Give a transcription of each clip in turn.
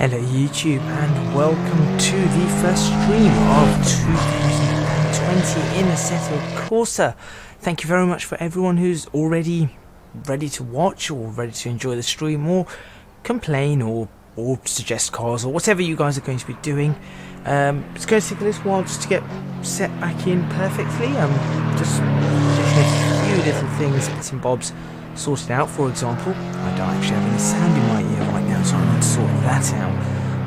Hello YouTube and welcome to the first stream of 2020 in Assetto Corsa. Thank you very much for everyone who's already ready to watch or ready to enjoy the stream or complain or suggest cars or whatever you guys are going to be doing. It's going to take a little while just to get set back in perfectly. Just getting a few little things, bits and bobs sorted out. For example, I don't actually have any sound in my ear right now, so I need to sort that out.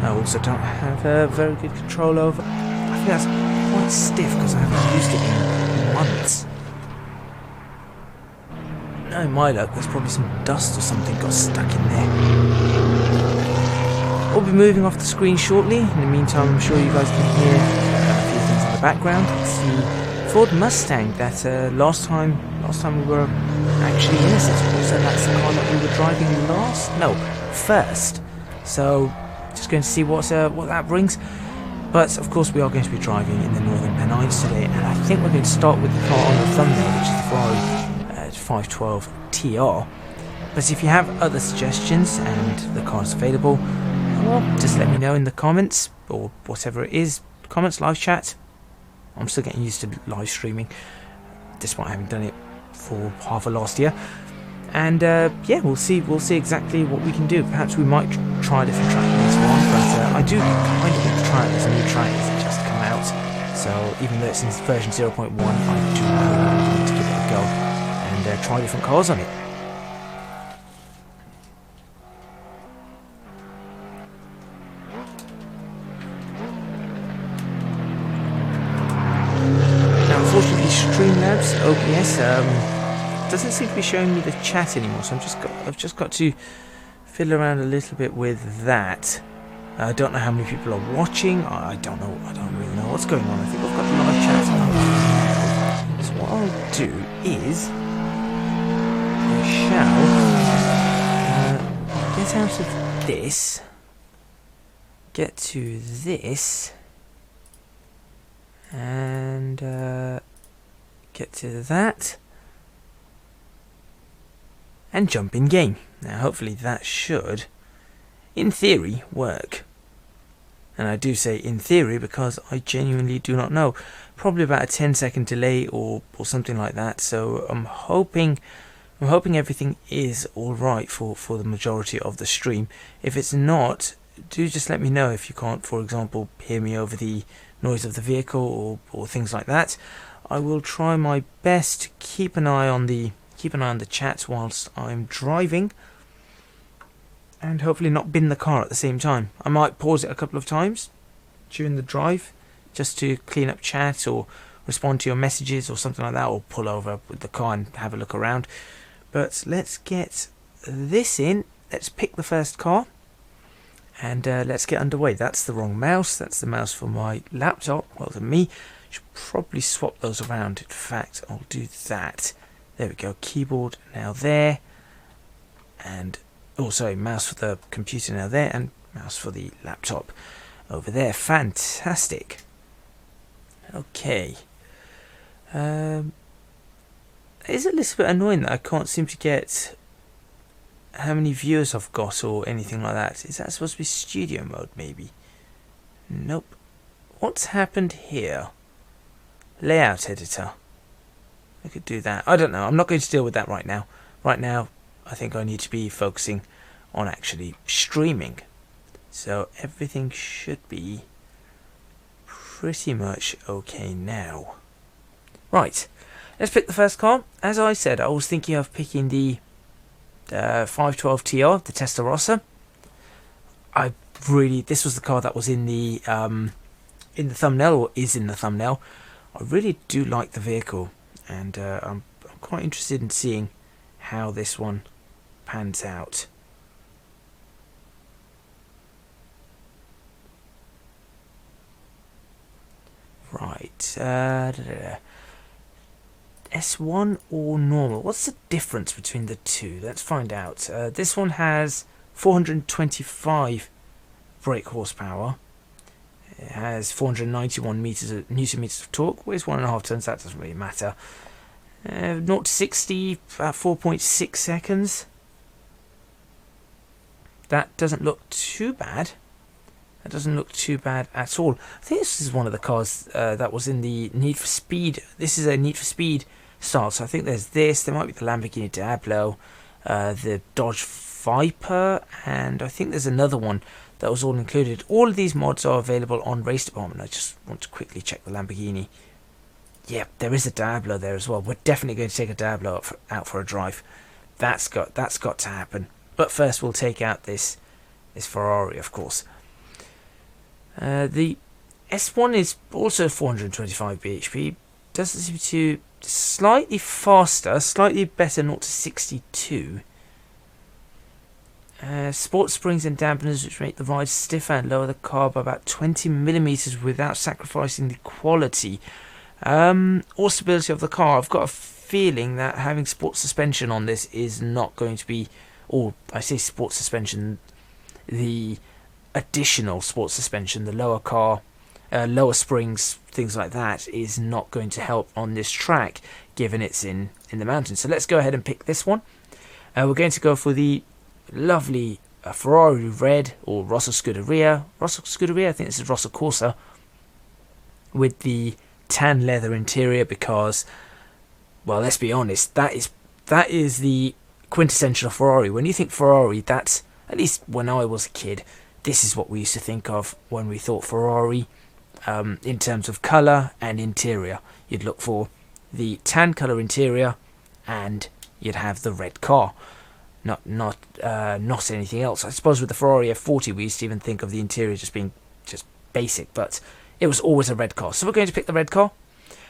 I also don't have very good control over. I think that's quite stiff because I haven't used it in months. No, in my luck, there's probably some dust or something got stuck in there. We'll be moving off the screen shortly. In the meantime, I'm sure you guys can hear a few things in the background. It's the Ford Mustang that last time we were actually in Assetto Corsa. That's the car that we were driving first. So just going to see what that brings. But of course we are going to be driving in the Northern Pennines today, and I think we're going to start with the car on the thumbnail, which is the Ferrari 512 TR. But if you have other suggestions and the car is available, well, just let me know in the comments or whatever it is. Comments, live chat. I'm still getting used to live streaming, despite having done it for half of last year. And yeah, we'll see exactly what we can do. Perhaps we might try a different track later on, but I do kind of want to try out this new track that's just come out. So even though it's in version 0.1, I do really need to give it a go and try different cars on it. Now, unfortunately, Streamlabs OBS doesn't seem to be showing me the chat anymore, so I've just got to fiddle around a little bit with that. I don't know how many people are watching. I don't really know what's going on. I think I've got the live chat on. So what I'll do is I shall get out of this, get to this, and get to that, and jump in game. Now hopefully that should, in theory, work. And I do say in theory because I genuinely do not know. Probably about a 10-second delay or something like that. So I'm hoping everything is alright for the majority of the stream. If it's not, do just let me know if you can't, for example, hear me over the noise of the vehicle or things like that. I will try my best to keep an eye on the chat whilst I'm driving, and hopefully not bin the car at the same time. I might pause it a couple of times during the drive just to clean up chat or respond to your messages or something like that, or pull over with the car and have a look around. But let's get this in. Let's pick the first car and let's get underway. That's the wrong mouse. That's the mouse for my laptop. Well done me. Should probably swap those around. In fact, I'll do that. There we go, keyboard now there, and also mouse for the computer now there, and mouse for the laptop over there. Fantastic. Okay. It's a little bit annoying that I can't seem to get how many viewers I've got or anything like that. Is that supposed to be studio mode maybe? Nope. What's happened here? Layout editor. I could do that. I don't know. I'm not going to deal with that right now. Right now, I think I need to be focusing on actually streaming. So everything should be pretty much okay now. Right. Let's pick the first car. As I said, I was thinking of picking the 512 TR, the Testarossa. This was the car that was in the thumbnail, or is in the thumbnail. I really do like the vehicle. And I'm quite interested in seeing how this one pans out. Right. S1 or normal? What's the difference between the two? Let's find out. This one has 425 brake horsepower. It has 491 newton meters of torque. Weighs 1.5 tons. That doesn't really matter. 0 to 60 about 4.6 seconds. That doesn't look too bad. That doesn't look too bad at all. I think this is one of the cars that was in the Need for Speed. This is a Need for Speed style. So I think there's this. There might be the Lamborghini Diablo, the Dodge Viper, and I think there's another one that was all included. All of these mods are available on Race Department. I just want to quickly check the Lamborghini. Yep, there is a Diablo there as well. We're definitely going to take a Diablo out for a drive. That's got to happen. But first we'll take out this Ferrari, of course. The S1 is also 425 bhp. Doesn't seem to slightly faster, slightly better 0 to 62. Sport springs and dampeners which make the ride stiffer and lower the car by about 20mm without sacrificing the quality or stability of the car. I've got a feeling that having sport suspension on this is not going to be, or I say sport suspension, the additional sport suspension, the lower springs, things like that, is not going to help on this track given it's in the mountains. So let's go ahead and pick this one. We're going to go for the lovely Ferrari red, or Rosso Scuderia, I think this is Rosso Corsa, with the tan leather interior, because, well, let's be honest, that is the quintessential Ferrari. When you think Ferrari, that's, at least when I was a kid, this is what we used to think of when we thought Ferrari, in terms of colour and interior. You'd look for the tan colour interior, and you'd have the red car. Not anything else. I suppose with the Ferrari F40, we used to even think of the interior just being just basic, but it was always a red car. So we're going to pick the red car.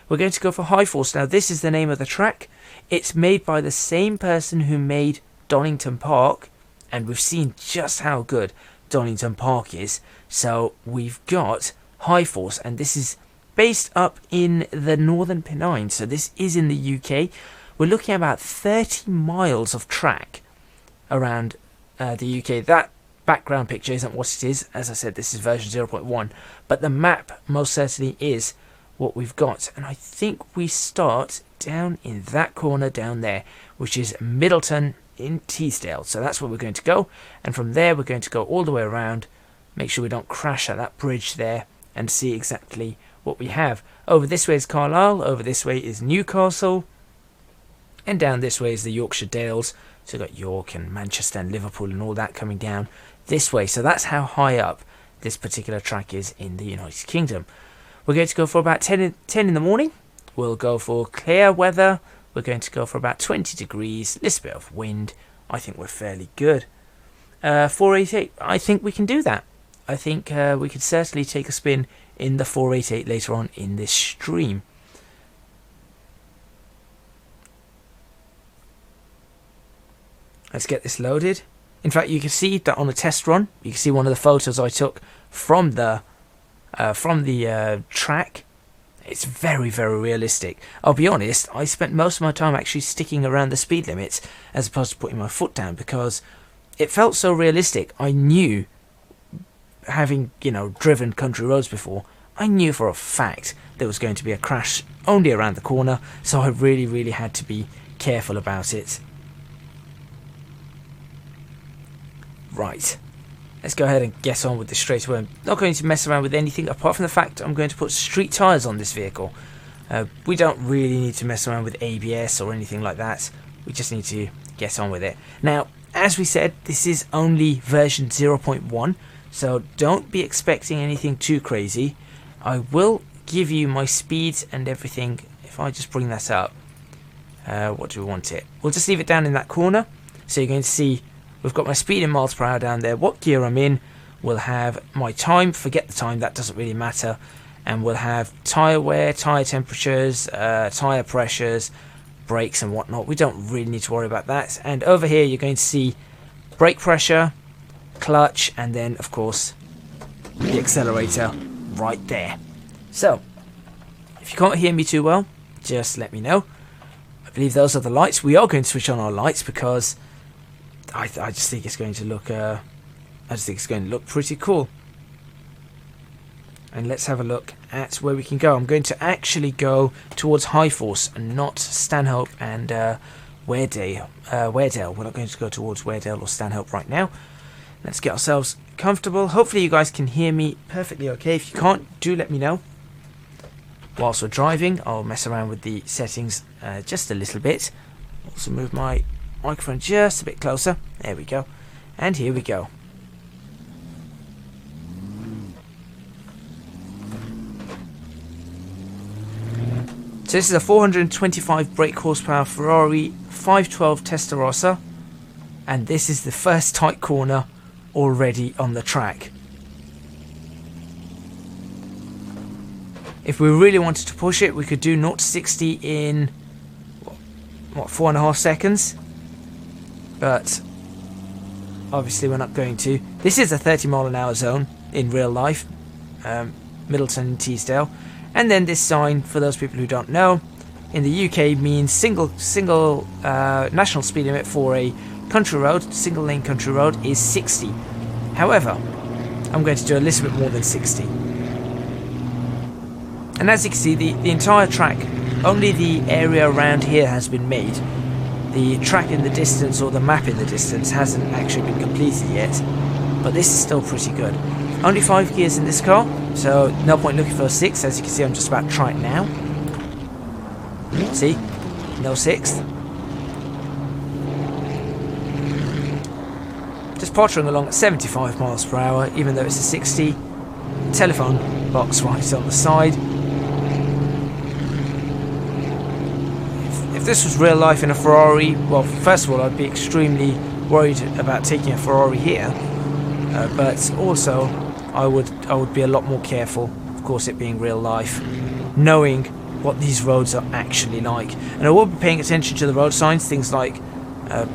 We're going to go for High Force. Now, this is the name of the track. It's made by the same person who made Donington Park, and we've seen just how good Donington Park is. So we've got High Force, and this is based up in the Northern Pennines. So this is in the UK. We're looking at about 30 miles of track around the UK. That background picture isn't what it is. As I said, this is version 0.1, but the map most certainly is what we've got. And I think we start down in that corner down there, which is Middleton in Teesdale. So that's where we're going to go, and from there we're going to go all the way around, make sure we don't crash at that bridge there, and see exactly what we have. Over this way is Carlisle, over this way is Newcastle, and down this way is the Yorkshire Dales. So we've got York and Manchester and Liverpool and all that coming down this way. So that's how high up this particular track is in the United Kingdom. We're going to go for about 10 in the morning. We'll go for clear weather. We're going to go for about 20 degrees, a little bit of wind. I think we're fairly good. 488, I think we can do that. I think we could certainly take a spin in the 488 later on in this stream. Let's get this loaded. In fact, you can see that on a test run, you can see one of the photos I took from the track. It's very, very realistic. I'll be honest, I spent most of my time actually sticking around the speed limits as opposed to putting my foot down, because it felt so realistic. I knew, having, driven country roads before, I knew for a fact there was going to be a crash only around the corner, so I really, really had to be careful about it. Right. Let's go ahead and get on with this straight away. I'm not going to mess around with anything apart from the fact I'm going to put street tyres on this vehicle. We don't really need to mess around with ABS or anything like that. We just need to get on with it. Now, as we said, this is only version 0.1, so don't be expecting anything too crazy. I will give you my speeds and everything. If I just bring that up, what do we want it? We'll just leave it down in that corner. So you're going to see we've got my speed in miles per hour down there, what gear I'm in. We'll have my time, forget the time, that doesn't really matter. And we'll have tyre wear, tyre temperatures, tyre pressures, brakes and whatnot. We don't really need to worry about that. And over here you're going to see brake pressure, clutch, and then of course the accelerator right there. So if you can't hear me too well, just let me know. I believe those are the lights. We are going to switch on our lights because I just think it's going to look pretty cool. And let's have a look at where we can go. I'm going to actually go towards High Force and not Stanhope and Weardale. We're not going to go towards Weardale or Stanhope right now. Let's get ourselves comfortable. Hopefully you guys can hear me perfectly okay. If you can't, do let me know. Whilst we're driving, I'll mess around with the settings just a little bit. Also move my microphone just a bit closer. There we go. And here we go. So this is a 425 brake horsepower Ferrari 512 Testarossa, and this is the first tight corner already on the track. If we really wanted to push it, we could do 0 to 60 in what, 4.5 seconds, but obviously we're not going to. This is a 30 mph zone in real life, Middleton and Teesdale. And then this sign, for those people who don't know, in the UK means single national speed limit for a country road, single lane country road, is 60. However, I'm going to do a little bit more than 60. And as you can see, the entire track, only the area around here has been made. The track in the distance, or the map in the distance, hasn't actually been completed yet. But this is still pretty good. Only 5 gears in this car, so no point looking for a 6. As you can see, I'm just about to try it now. See? No 6th. Just pottering along at 75 mph, even though it's a 60. Telephone box right on the side. If this was real life in a Ferrari, well, first of all, I'd be extremely worried about taking a Ferrari here. But also, I would be a lot more careful, of course it being real life, knowing what these roads are actually like. And I will be paying attention to the road signs, things like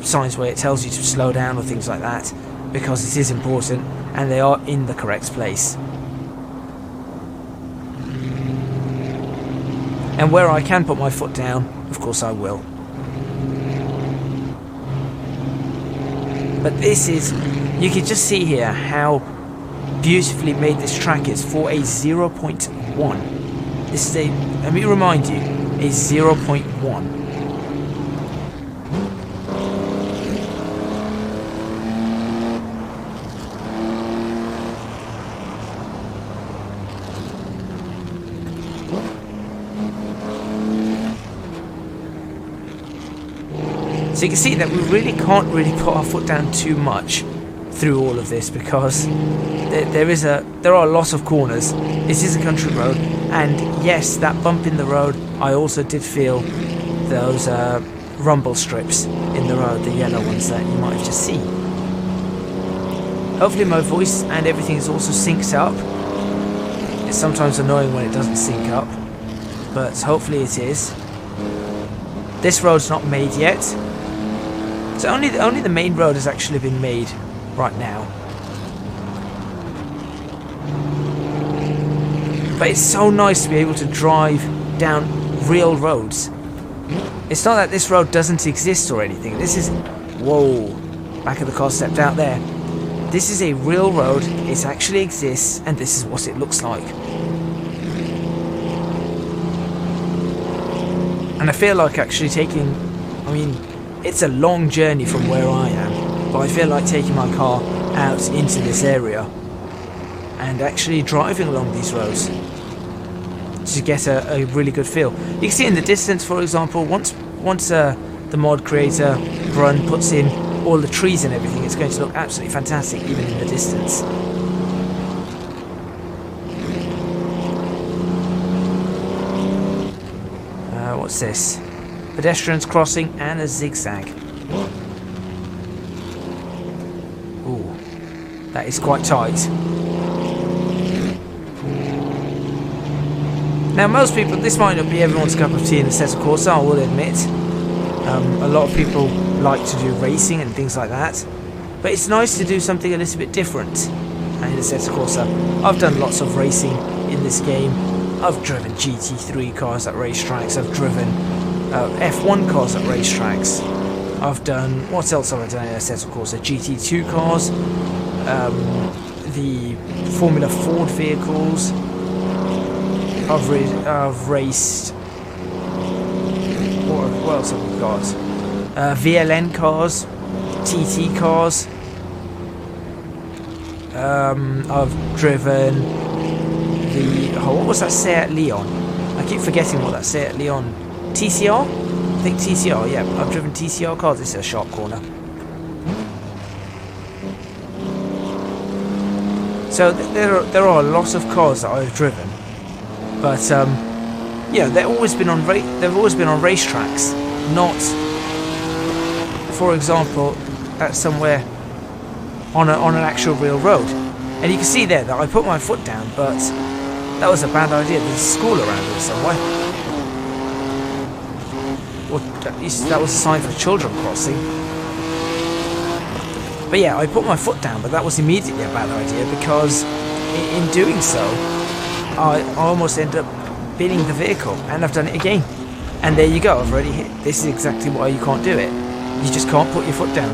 signs where it tells you to slow down or things like that, because it is important and they are in the correct place. And where I can put my foot down, of course I will. But this is, you can just see here how beautifully made this track is for a 0.1. This is a, let me remind you, a 0.1. So you can see that we really can't put our foot down too much through all of this, because there are lots of corners. This is a country road, and yes, that bump in the road, I also did feel those rumble strips in the road, the yellow ones that you might have just seen. Hopefully my voice and everything is also synced up. It's sometimes annoying when it doesn't sync up, but hopefully it is. This road's not made yet. So only the main road has actually been made right now. But it's so nice to be able to drive down real roads. It's not that this road doesn't exist or anything. This is, whoa, back of the car stepped out there. This is a real road, it actually exists, and this is what it looks like. And I feel like actually taking, I mean, it's a long journey from where I am, but I feel like taking my car out into this area and actually driving along these roads to get a really good feel. You can see in the distance, for example, once the mod creator Brun puts in all the trees and everything, it's going to look absolutely fantastic even in the distance. What's this? Pedestrians crossing and a zigzag. Ooh, that is quite tight. Now most people, this might not be everyone's cup of tea in Assetto Corsa, I will admit. A lot of people like to do racing and things like that, but it's nice to do something a little bit different in Assetto Corsa. I've done lots of racing in this game. I've driven GT3 cars at racetracks, I've driven F1 cars at racetracks. I've done, what else have I done in Assetto Corsa? GT2 cars, the Formula Ford vehicles. I've raced, what else have we got? VLN cars, TT cars. I've driven the... Oh, what was that Seat Leon? I keep forgetting what that Seat Leon... TCR? I think TCR, yeah. I've driven TCR cars. This is a sharp corner. So there are lots of cars that I've driven. But, yeah, they've always been on racetracks. Not, for example, at somewhere on an actual real road. And you can see there that I put my foot down, but that was a bad idea. There's a school around here somewhere. Well, at least that was a sign for children crossing. But yeah, I put my foot down, but that was immediately a bad idea because in doing so, I almost ended up binning the vehicle, and I've done it again. And there you go, I've already hit. This is exactly why you can't do it. You just can't put your foot down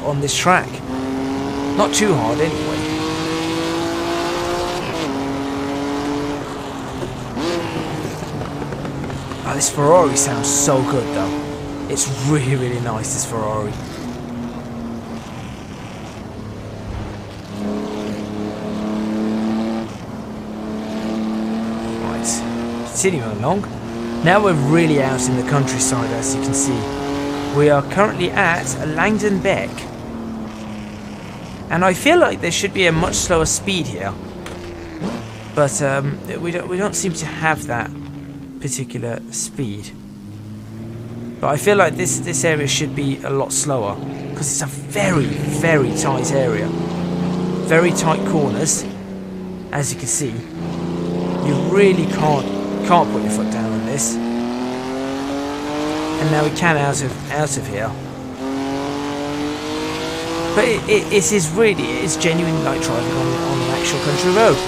on this track. Not too hard anyway. Oh, this Ferrari sounds so good though. It's really, really nice, this Ferrari. Right, continuing along. Now we're really out in the countryside, as you can see. We are currently at Langdon Beck. And I feel like there should be a much slower speed here. But we don't seem to have that particular speed. But I feel like this area should be a lot slower. Because it's a very, very tight area. Very tight corners. As you can see. You really can't put your foot down on this. And now we can out of here. But it is genuinely like driving on an actual country road.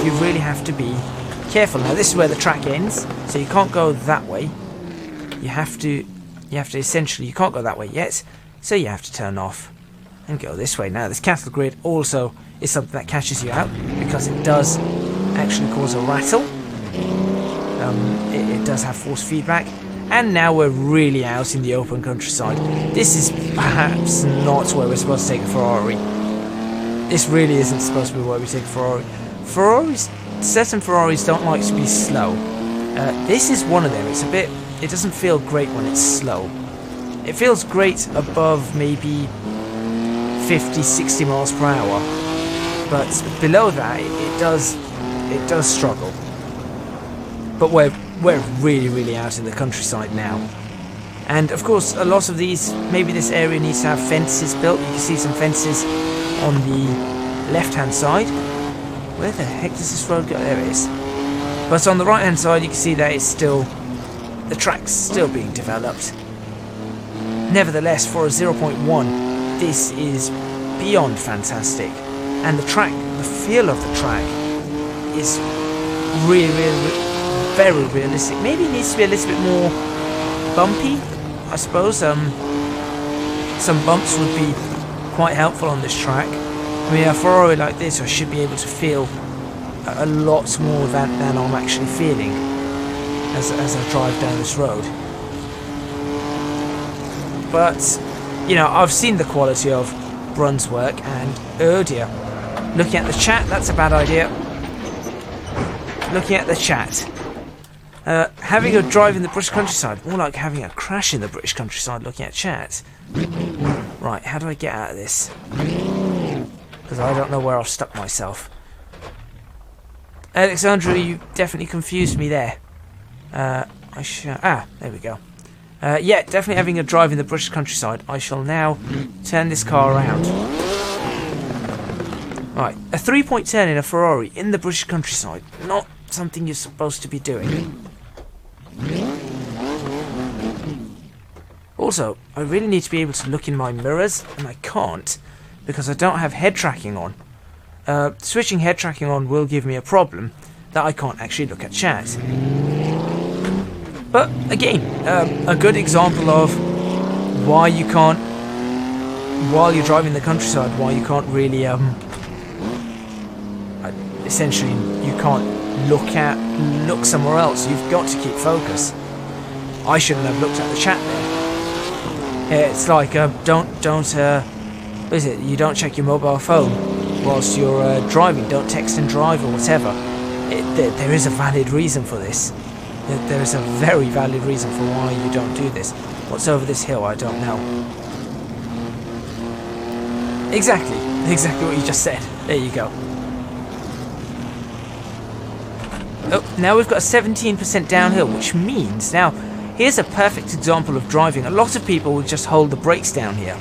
You really have to be careful. Now this is where the track ends, so you can't go that way. You have to essentially, you can't go that way yet, so you have to turn off and go this way. Now this cattle grid also is something that catches you out because it does actually cause a rattle. It does have force feedback. And now we're really out in the open countryside. This is perhaps not where we're supposed to take a Ferrari. This really isn't supposed to be where we take a Ferrari. Certain Ferraris don't like to be slow. This is one of them. It doesn't feel great when it's slow. It feels great above maybe 50, 60 miles per hour. But below that, it does struggle. But we're really, really out in the countryside now. And of course, a lot of these, maybe this area needs to have fences built. You can see some fences on the left-hand side. Where the heck does this road go? There it is. But on the right-hand side, you can see that it's still, the track's still being developed. Nevertheless, for a 0.1, this is beyond fantastic. And the track, the feel of the track is really, really very realistic. Maybe it needs to be a little bit more bumpy, I suppose. Some bumps would be quite helpful on this track. I mean, a Ferrari like this, I should be able to feel a lot more than I'm actually feeling as I drive down this road. But, you know, I've seen the quality of Brun's work, and oh dear. Looking at the chat, that's a bad idea. Looking at the chat. Having a drive in the British countryside, more like having a crash in the British countryside looking at chat. Right, how do I get out of this? Because I don't know where I've stuck myself. Alexandra, you definitely confused me there. There we go. Yeah, definitely having a drive in the British countryside. I shall now turn this car around. Right, a 3-point turn in a Ferrari in the British countryside. Not something you're supposed to be doing. Also, I really need to be able to look in my mirrors, and I can't because I don't have head tracking on. Switching head tracking on will give me a problem that I can't actually look at chat. But again, a good example of why you can't, while you're driving the countryside, why you can't really, essentially, you can't look somewhere else. You've got to keep focus. I shouldn't have looked at the chat there. It's like, what is it? You don't check your mobile phone whilst you're driving. Don't text and drive or whatever. There is a valid reason for this. There is a very valid reason for why you don't do this. What's over this hill? I don't know. Exactly what you just said. There you go. Oh, now we've got a 17% downhill, which means now here's a perfect example of driving. A lot of people will just hold the brakes down here.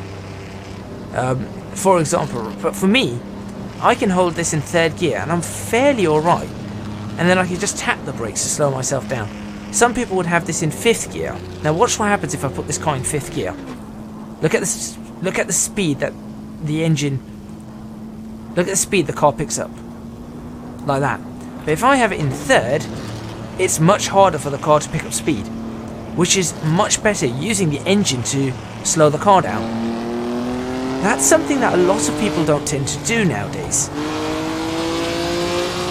For example, but for me, I can hold this in third gear and I'm fairly alright. And then I can just tap the brakes to slow myself down. Some people would have this in fifth gear. Now watch what happens if I put this car in fifth gear. Look at the speed that the engine... Look at the speed the car picks up. Like that. But if I have it in third, it's much harder for the car to pick up speed. Which is much better, using the engine to slow the car down. That's something that a lot of people don't tend to do nowadays.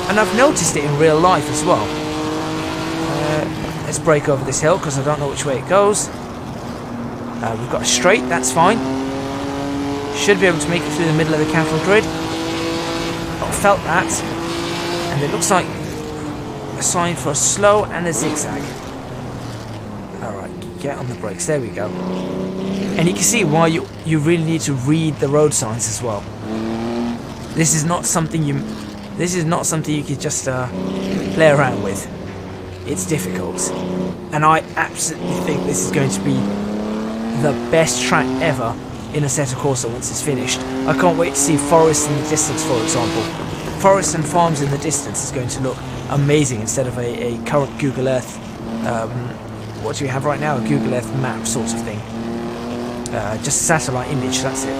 And I've noticed it in real life as well. Let's brake over this hill because I don't know which way it goes. We've got a straight, that's fine. Should be able to make it through the middle of the cattle grid. I felt that. And it looks like a sign for a slow and a zigzag. Alright, get on the brakes, there we go. And you can see why you really need to read the road signs as well. This is not something you could just play around with. It's difficult. And I absolutely think this is going to be the best track ever in Assetto Corsa once it's finished. I can't wait to see forests in the distance, for example. Forests and farms in the distance is going to look amazing instead of a current Google Earth. What do we have right now? A Google Earth map sort of thing. Just a satellite image, that's it.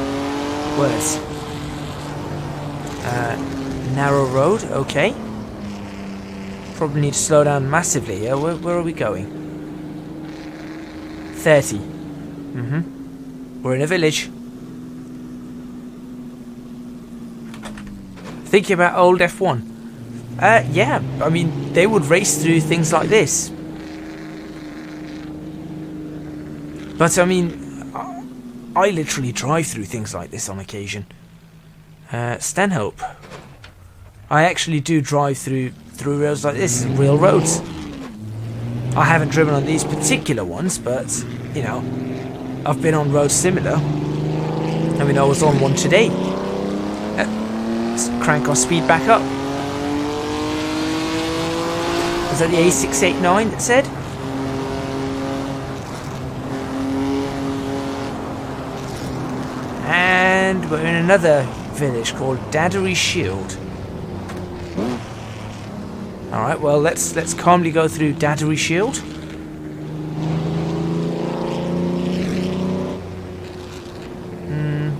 Words. Narrow road, okay. Probably need to slow down massively here. Where are we going? 30. We're in a village. Thinking about old F1. Yeah, I mean, they would race through things like this. But I mean, I literally drive through things like this on occasion. Stanhope. I actually do drive through roads like this, real roads. I haven't driven on these particular ones, but, you know, I've been on roads similar. I mean, I was on one today. Let's crank our speed back up. Was that the A689 that said? And we're in another village called Daddery Shield. Alright, well, let's calmly go through Daddery Shield.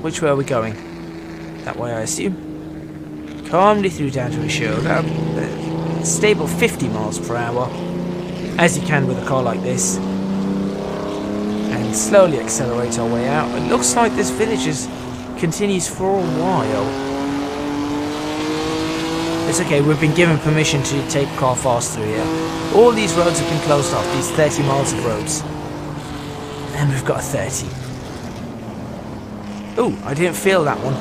Which way are we going? That way, I assume. Calmly through Daddery Shield. Stable 50 miles per hour, as you can with a car like this. And slowly accelerate our way out. It looks like this village continues for a while. It's okay, we've been given permission to take a car fast through here. All these roads have been closed off, these 30 miles of roads. And we've got a 30. Ooh, I didn't feel that one.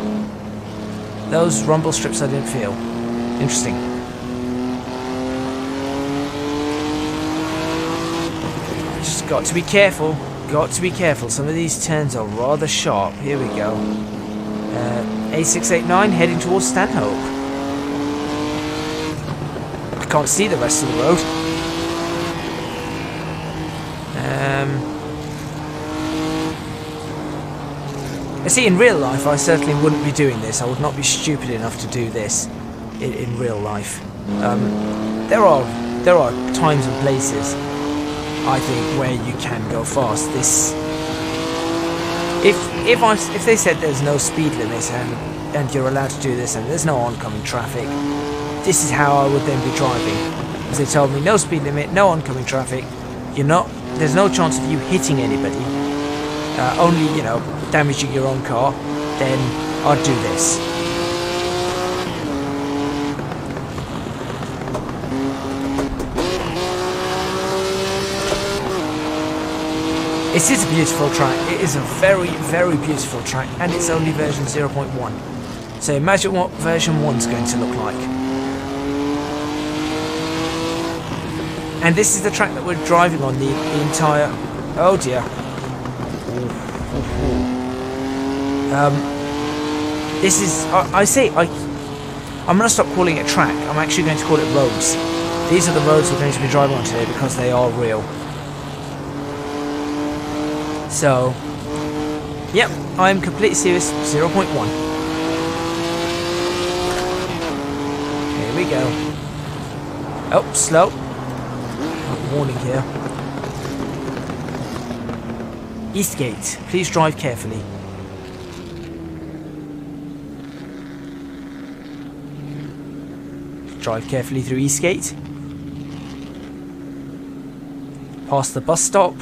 Those rumble strips I didn't feel. Interesting. Just got to be careful. Got to be careful. Some of these turns are rather sharp. Here we go. A689 heading towards Stanhope. Can't see the rest of the road. I see, in real life I certainly wouldn't be doing this. I would not be stupid enough to do this in real life. There are times and places, I think, where you can go fast. If they said there's no speed limit and you're allowed to do this and there's no oncoming traffic, this is how I would then be driving. As they told me, no speed limit, no oncoming traffic. There's no chance of you hitting anybody. Only, you know, damaging your own car. Then I'd do this. It is a beautiful track. It is a very, very beautiful track, and it's only version 0.1. So imagine what version 1's going to look like. And this is the track that we're driving on the entire... Oh dear. This is... I'm going to stop calling it track. I'm actually going to call it roads. These are the roads we're going to be driving on today because they are real. So... Yep, I'm completely serious. 0.1. Here we go. Oh, slow. Warning here. Eastgate. Please drive carefully. Drive carefully through Eastgate. Past the bus stop.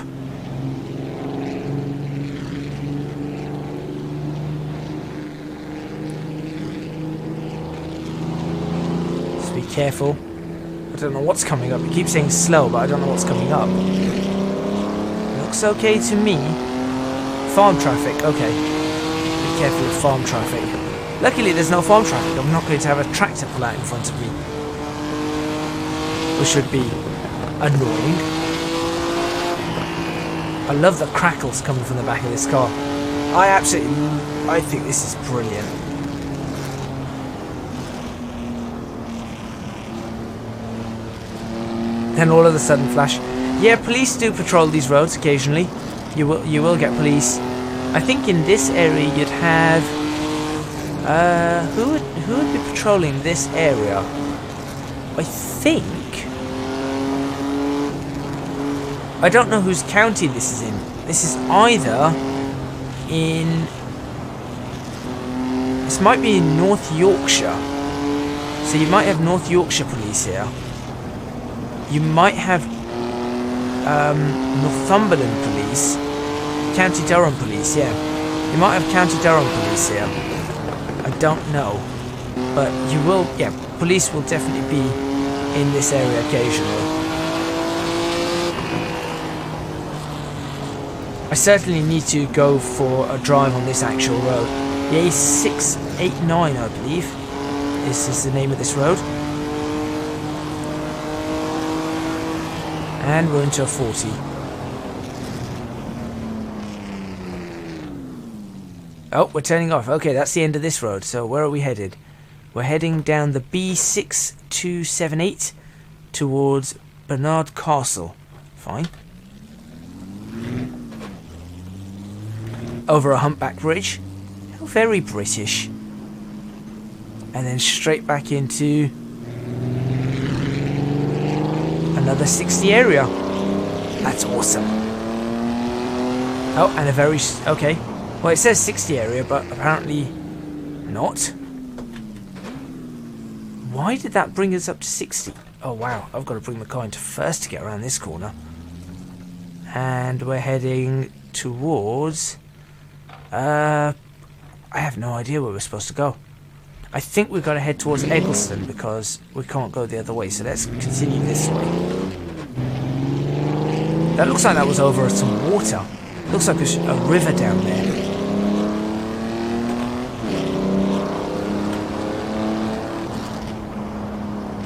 Just be careful. I don't know what's coming up. It keeps saying slow, but I don't know what's coming up. Looks okay to me. Farm traffic. Okay. Be careful with farm traffic. Luckily, there's no farm traffic. I'm not going to have a tractor pull out in front of me, which should be annoying. I love the crackles coming from the back of this car. I think this is brilliant. Then all of a sudden flash. Yeah, police do patrol these roads occasionally. You will get police. I think in this area you'd have who would be patrolling this area? I think I don't know whose county this is in. This is either in... This might be in North Yorkshire. So you might have North Yorkshire police here. You might have Northumberland police. County Durham police, yeah. You might have County Durham police here. I don't know. But you will... Yeah, police will definitely be in this area occasionally. I certainly need to go for a drive on this actual road. The A689, I believe, is the name of this road. And we're into a 40. Oh, we're turning off. Okay, that's the end of this road. So where are we headed? We're heading down the B6278 towards Barnard Castle. Fine. Over a humpback bridge. How very British. And then straight back into another 60 area. That's awesome. Oh, and a very... Okay. Well, it says 60 area, but apparently not. Why did that bring us up to 60? Oh, wow. I've got to bring the car into first to get around this corner. And we're heading towards... I have no idea where we're supposed to go. I think we've got to head towards Eggleston because we can't go the other way. So let's continue this way. That looks like that was over some water. Looks like a river down there.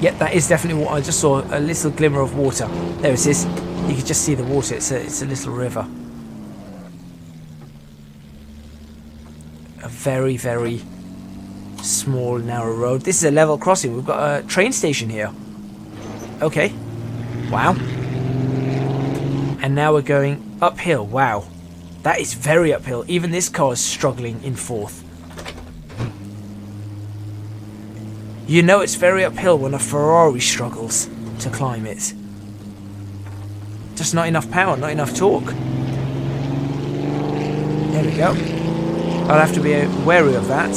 Yep, that is definitely what I just saw. A little glimmer of water. There it is. You can just see the water. It's a little river. A very, very small, narrow road. This is a level crossing. We've got a train station here. Okay. Wow. And now we're going uphill. Wow. That is very uphill. Even this car is struggling in fourth. You know it's very uphill when a Ferrari struggles to climb it. Just not enough power, not enough torque. There we go. I'll have to be wary of that.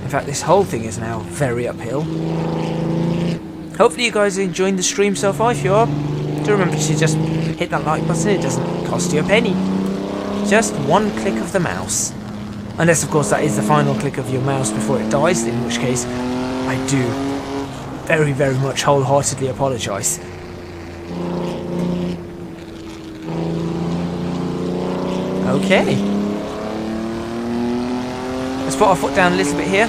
In fact, this whole thing is now very uphill. Hopefully you guys are enjoying the stream so far. If you are, do remember to just hit that like button. It doesn't cost you a penny. Just one click of the mouse. Unless, of course, that is the final click of your mouse before it dies, in which case I do very, very much wholeheartedly apologise. Okay. Let's put our foot down a little bit here.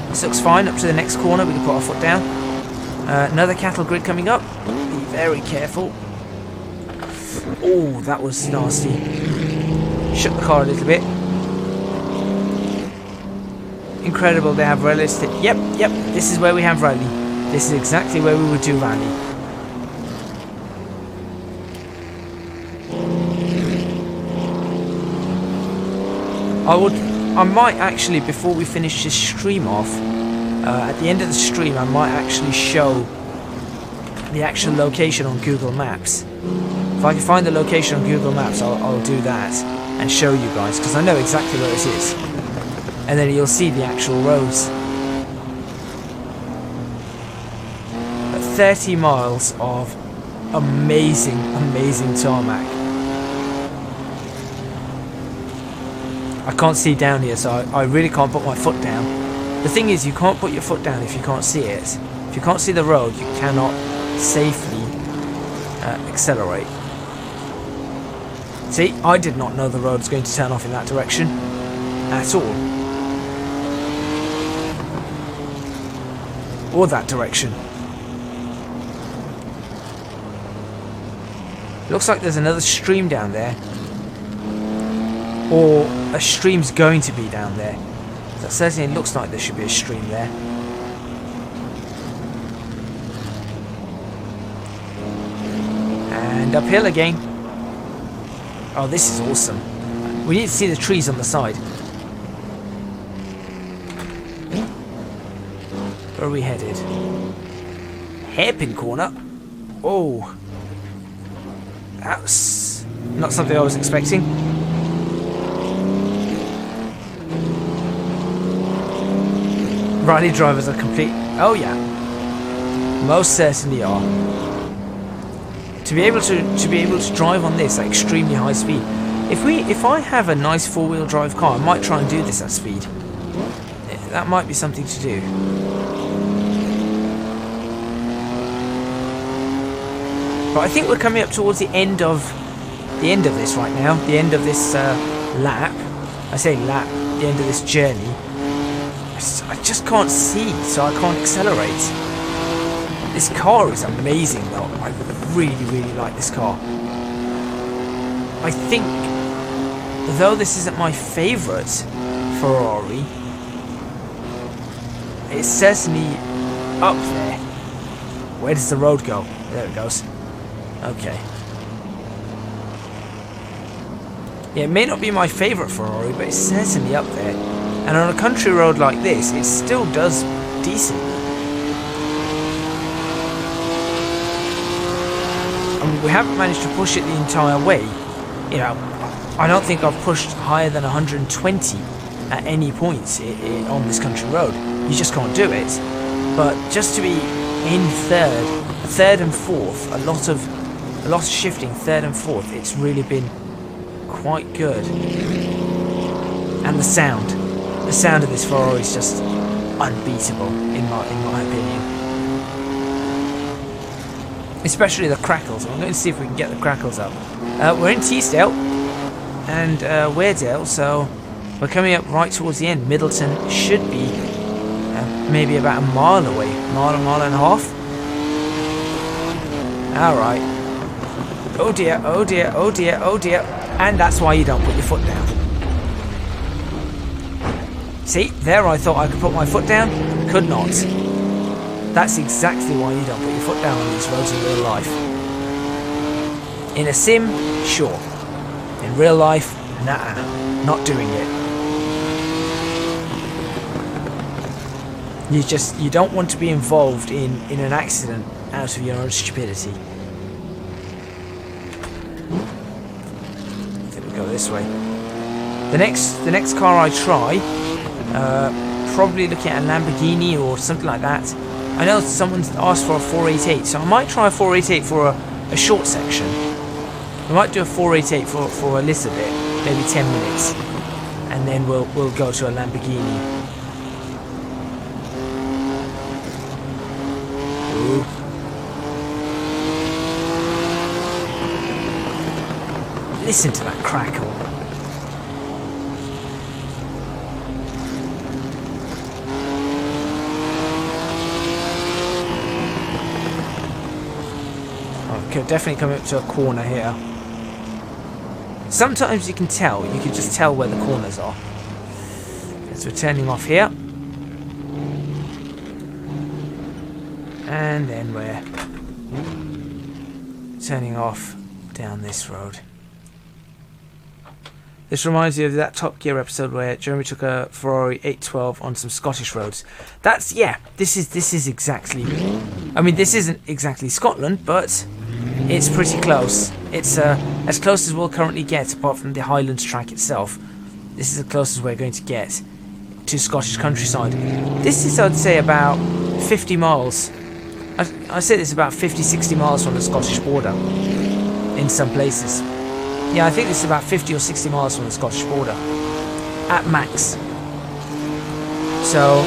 This looks fine. Up to the next corner, we can put our foot down. Another cattle grid coming up. Be very careful. Oh, that was nasty. Shook the car a little bit. Incredible, they have realistic. Yep, this is where we have rally. This is exactly where we would do rally. I might actually, before we finish this stream off, at the end of the stream, I might actually show the actual location on Google Maps. If I can find the location on Google Maps, I'll do that and show you guys, because I know exactly where it is. And then you'll see the actual roads. But 30 miles of amazing, amazing tarmac. I can't see down here, so I really can't put my foot down. The thing is, you can't put your foot down if you can't see it. If you can't see the road, you cannot safely accelerate. See, I did not know the road was going to turn off in that direction at all. Or that direction. Looks like there's another stream down there. Or a stream's going to be down there. That certainly looks like there should be a stream there. And uphill again. Oh, this is awesome. We need to see the trees on the side. Where are we headed? Hairpin corner. Oh. That's not something I was expecting. Rally drivers are complete. Oh yeah, most certainly are. To be able to drive on this at extremely high speed. If I have a nice four-wheel drive car, I might try and do this at speed. That might be something to do. But I think we're coming up towards the end of this right now. The end of this lap. I say lap. The end of this journey. I just can't see, so I can't accelerate. This car is amazing though. I really, really like this car. I think, though this isn't my favourite Ferrari, it's certainly up there. Where does the road go? There it goes. Okay. Yeah, it may not be my favourite Ferrari, but it's certainly up there. And on a country road like this, it still does decently. I mean, we haven't managed to push it the entire way. You know, I don't think I've pushed higher than 120 at any point on this country road. You just can't do it. But just to be in third and fourth, a lot of shifting, third and fourth, it's really been quite good. And the sound of this Ferrari is just unbeatable in my opinion. Especially the crackles. I'm going to see if we can get the crackles up. We're in Teesdale and Weardale, so we're coming up right towards the end. Middleton should be maybe about a mile away, mile and a half. All right. Oh dear, oh dear, oh dear, oh dear. And that's why you don't put your foot down. See, there I thought I could put my foot down, could not. That's exactly why you don't put your foot down on these roads in real life. In a sim, sure. In real life, nah, not doing it. You don't want to be involved in an accident out of your own stupidity. I think we go this way. The next car I try, probably looking at a Lamborghini or something like that. I know someone's asked for a 488, so I might try a 488 for a short section. We might do a 488 for a little bit, maybe 10 minutes, and then we'll go to a Lamborghini. Ooh. Listen to that crackle. definitely coming up to a corner here. Sometimes you can tell. You can just tell where the corners are. So we're turning off here. And then we're turning off down this road. This reminds me of that Top Gear episode where Jeremy took a Ferrari 812 on some Scottish roads. That's, yeah, this is exactly... I mean, this isn't exactly Scotland, but it's pretty close. It's as close as we'll currently get, apart from the Highlands track itself. This is the closest we're going to get to Scottish countryside. This is, I'd say, about 50 miles. I say this is about 50-60 miles from the Scottish border in some places. Yeah, I think this is about 50 or 60 miles from the Scottish border at max. So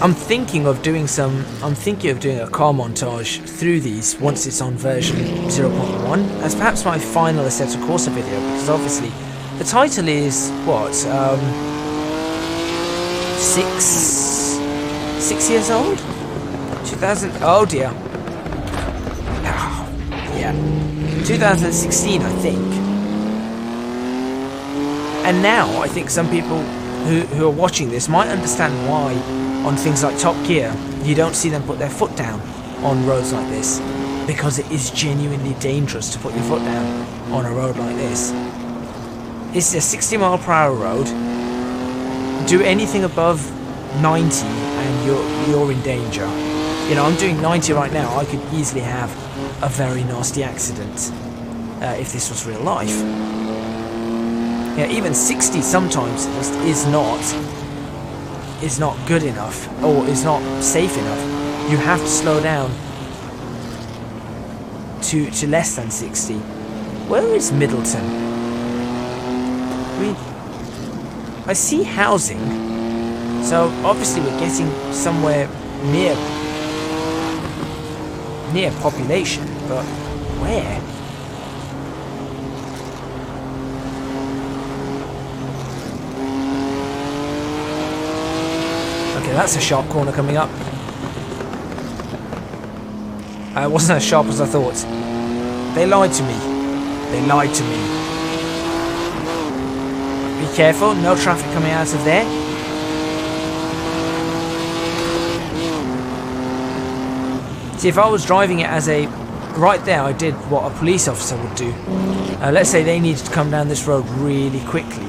I'm thinking of doing a car montage through these once it's on version 0.1 as perhaps my final Assetto Corsa video, because obviously the title is what, 6 years old? 2000, oh dear. Oh, yeah. 2016, I think. And now, I think some people who are watching this might understand why on things like Top Gear, you don't see them put their foot down on roads like this. Because it is genuinely dangerous to put your foot down on a road like this. This is a 60 mile per hour road. Do anything above 90 and you're in danger. You know, I'm doing 90 right now. I could easily have a very nasty accident if this was real life. Yeah, even 60 sometimes just is not good enough, or is not safe enough. You have to slow down to less than 60. Where is Middleton? I mean, I see housing. So obviously we're getting somewhere near population, but where? Okay, that's a sharp corner coming up. It wasn't as sharp as I thought. They lied to me. They lied to me. Be careful, no traffic coming out of there. See, if I was driving it as a... Right there, I did what a police officer would do. Let's say they needed to come down this road really quickly.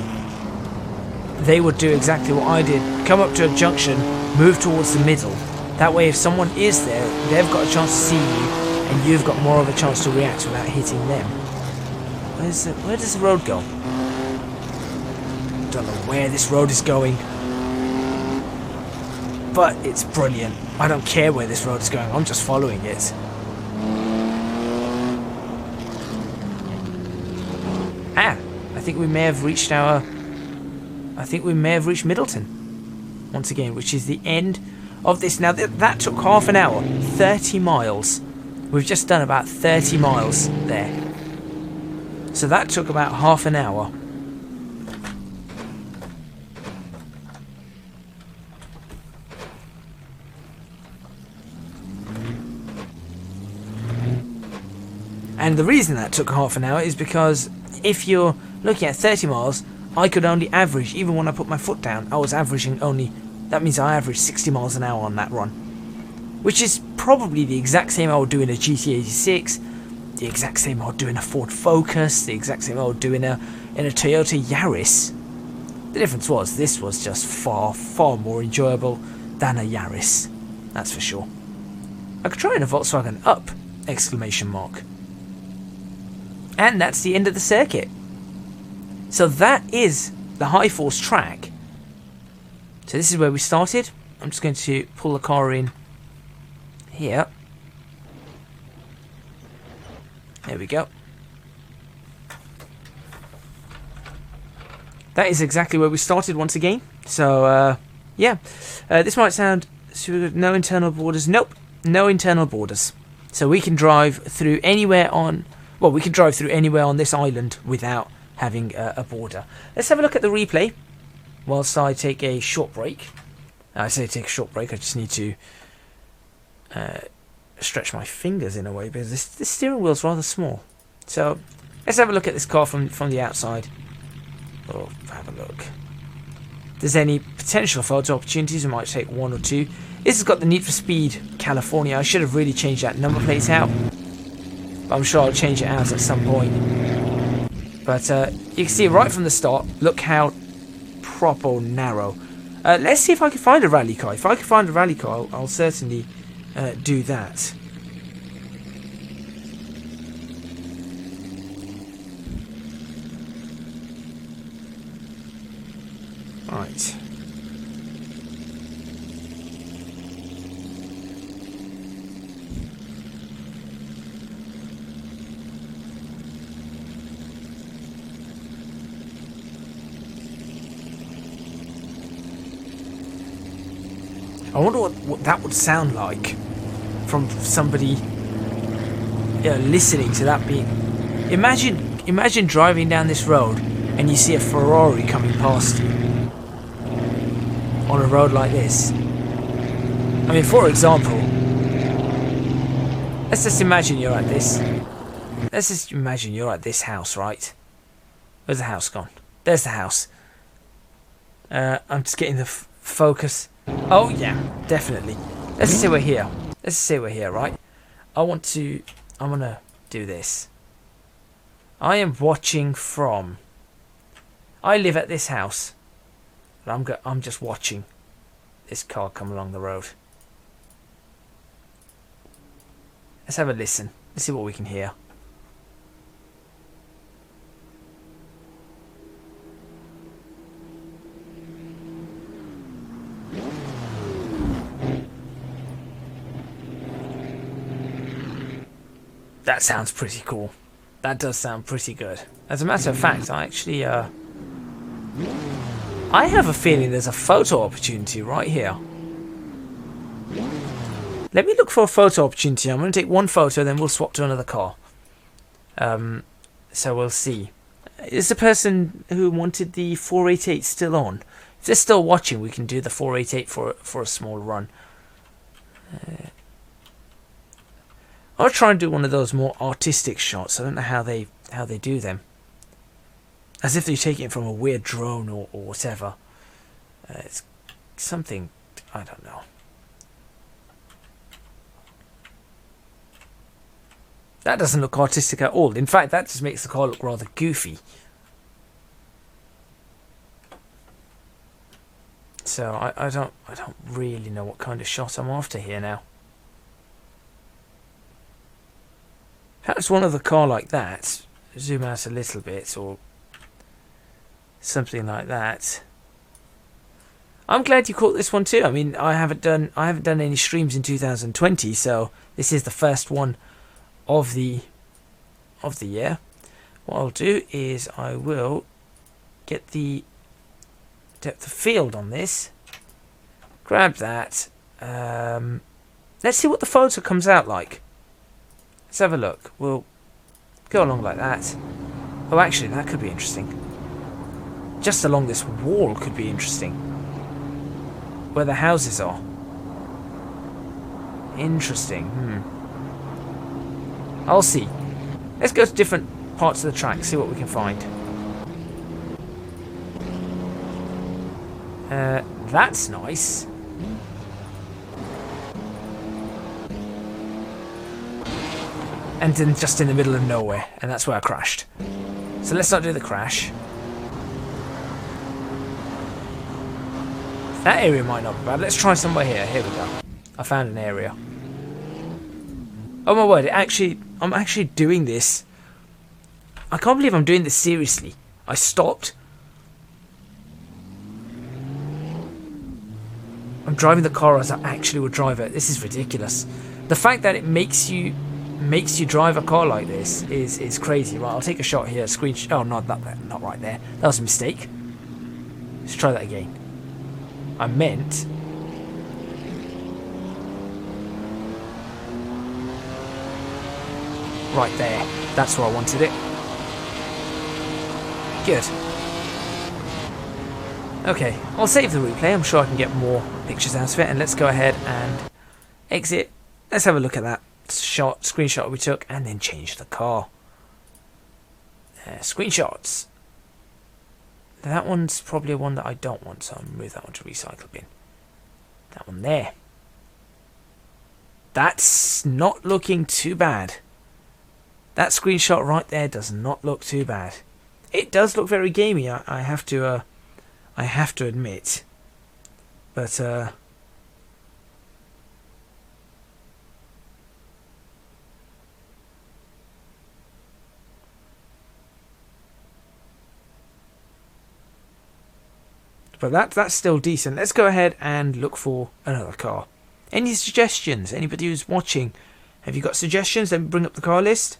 They would do exactly what I did. Come up to a junction, move towards the middle. That way, if someone is there, they've got a chance to see you, and you've got more of a chance to react without hitting them. Where does the road go? Don't know where this road is going. But it's brilliant. I don't care where this road is going, I'm just following it. I think we may have reached Middleton once again, which is the end of this. Now that took half an hour, 30 miles. We've just done about 30 miles there. So that took about half an hour. And the reason that took half an hour is because if you're looking at 30 miles, I could only average, even when I put my foot down, I was averaging only, that means I averaged 60 miles an hour on that run. Which is probably the exact same I would do in a GT86, the exact same I would do in a Ford Focus, the exact same I would do in a Toyota Yaris. The difference was, this was just far, far more enjoyable than a Yaris. That's for sure. I could try in a Volkswagen Up! Exclamation mark. And that's the end of the circuit. So that is the high force track. So this is where we started. I'm just going to pull the car in here. There we go. That is exactly where we started once again. So yeah, this might sound no internal borders. Nope, no internal borders. So we can drive through anywhere on. Well, we can drive through anywhere on this island without having a border. Let's have a look at the replay. whilst I take a short break. I say take a short break, I just need to stretch my fingers in a way because this steering wheel's rather small. So let's have a look at this car from the outside. Oh, have a look. If there's any potential photo opportunities, we might take one or two. This has got the Need for Speed California. I should have really changed that number plate out, but I'm sure I'll change it out at some point. But you can see right from the start, look how proper narrow. Let's see if I can find a rally car. If I can find a rally car, I'll certainly do that. Right. I wonder what that would sound like from somebody listening to that being. Imagine driving down this road and you see a Ferrari coming past you on a road like this. I mean, for example, let's just imagine you're at this. Let's just imagine you're at this house, right? Where's the house gone? There's the house. I'm just getting the focus. Oh yeah, definitely. Let's say we're here. Let's say we're here, right? I'm gonna do this. I am watching from. I live at this house. And I'm just watching this car come along the road. Let's have a listen. Let's see what we can hear. That sounds pretty cool. That does sound pretty good. As a matter of fact, I actually I have a feeling there's a photo opportunity right here. Let me look for a photo opportunity. I'm going to take one photo, then we'll swap to another car. So we'll see. Is the person who wanted the 488 still on? If they're still watching, we can do the 488 for a small run. I'll try and do one of those more artistic shots. I don't know how they do them. As if they're taking it from a weird drone or whatever. It's something, I don't know. That doesn't look artistic at all. In fact, that just makes the car look rather goofy. So I don't really know what kind of shot I'm after here now. Perhaps one other car like that, zoom out a little bit or something like that. I'm glad you caught this one too. I mean, I haven't done any streams in 2020, so this is the first one of the year. What I'll do is I will get the depth of field on this. Grab that. Let's see what the photo comes out like. Let's have a look. We'll go along like that. Oh, actually, that could be interesting. Just along this wall could be interesting. Where the houses are. Interesting. I'll see. Let's go to different parts of the track, see what we can find. That's nice. And then just in the middle of nowhere, and that's where I crashed. So let's not do the crash. That area might not be bad. Let's try somewhere here. Here we go. I found an area. Oh my word, I'm actually doing this. I can't believe I'm doing this seriously. I stopped. I'm driving the car as I actually would drive it. This is ridiculous. The fact that it makes you drive a car like this is crazy. Right, I'll take a shot here. Screenshot. Oh, not right there. That was a mistake. Let's try that again. I meant. Right there. That's where I wanted it. Good. Okay, I'll save the replay. I'm sure I can get more pictures out of it. And let's go ahead and exit. Let's have a look at that screenshot we took, and then change the car. Screenshots. That one's probably one that I don't want, so I'll move that one to recycle bin. That one there. That's not looking too bad. That screenshot right there does not look too bad. It does look very gamey, I have to admit. But that's still decent. Let's go ahead and look for another car. Any suggestions? Anybody who's watching, have you got suggestions? Let me bring up the car list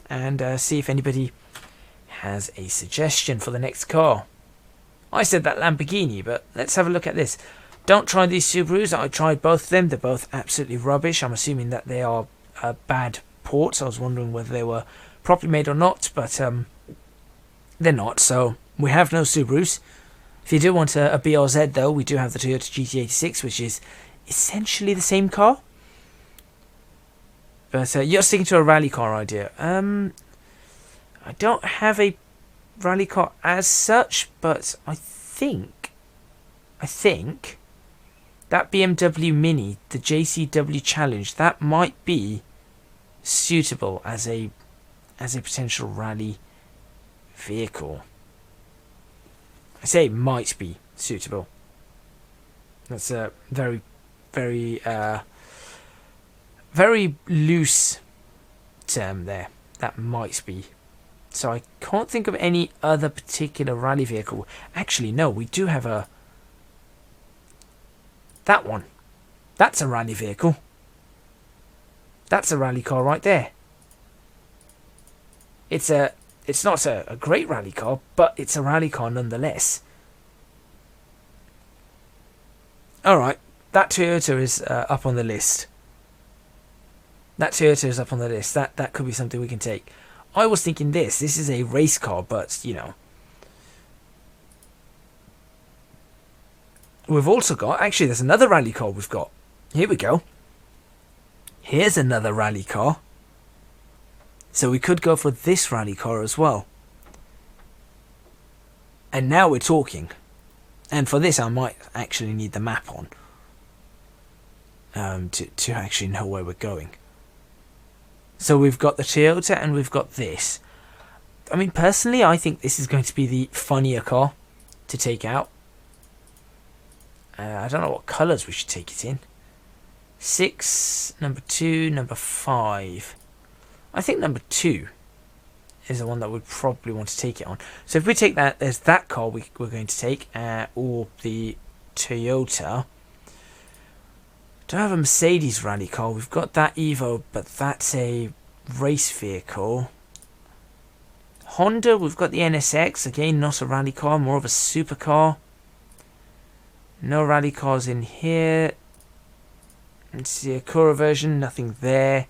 and see if anybody has a suggestion for the next car. I said that Lamborghini, but let's have a look at this. Don't try these Subarus. I tried both of them. They're both absolutely rubbish. I'm assuming that they are bad ports. I was wondering whether they were properly made or not, but they're not. So we have no Subarus. If you do want a BRZ, though, we do have the Toyota GT86, which is essentially the same car. But you're sticking to a rally car idea. I don't have a rally car as such, but I think that BMW Mini, the JCW Challenge, that might be suitable as a potential rally vehicle. I say it might be suitable. That's a very, very, very loose term there. That might be. So I can't think of any other particular rally vehicle. Actually, no, we do have that one. That's a rally vehicle. That's a rally car right there. It's not a great rally car, but it's a rally car nonetheless. Alright, that Toyota is up on the list. That Toyota is up on the list. That could be something we can take. I was thinking this is a race car, but, you know. We've also got, actually, there's another rally car we've got. Here we go. Here's another rally car. So we could go for this rally car as well. And now we're talking. And for this, I might actually need the map on. To actually know where we're going. So we've got the Toyota and we've got this. I mean, personally, I think this is going to be the funnier car to take out. I don't know what colours we should take it in. 6, number 2, number 5. I think number 2 is the one that we'd probably want to take it on. So if we take that, there's that car we're going to take, or the Toyota. Don't have a Mercedes rally car. We've got that Evo, but that's a race vehicle. Honda, we've got the NSX. Again, not a rally car, more of a supercar. No rally cars in here. It's the Acura version, nothing there.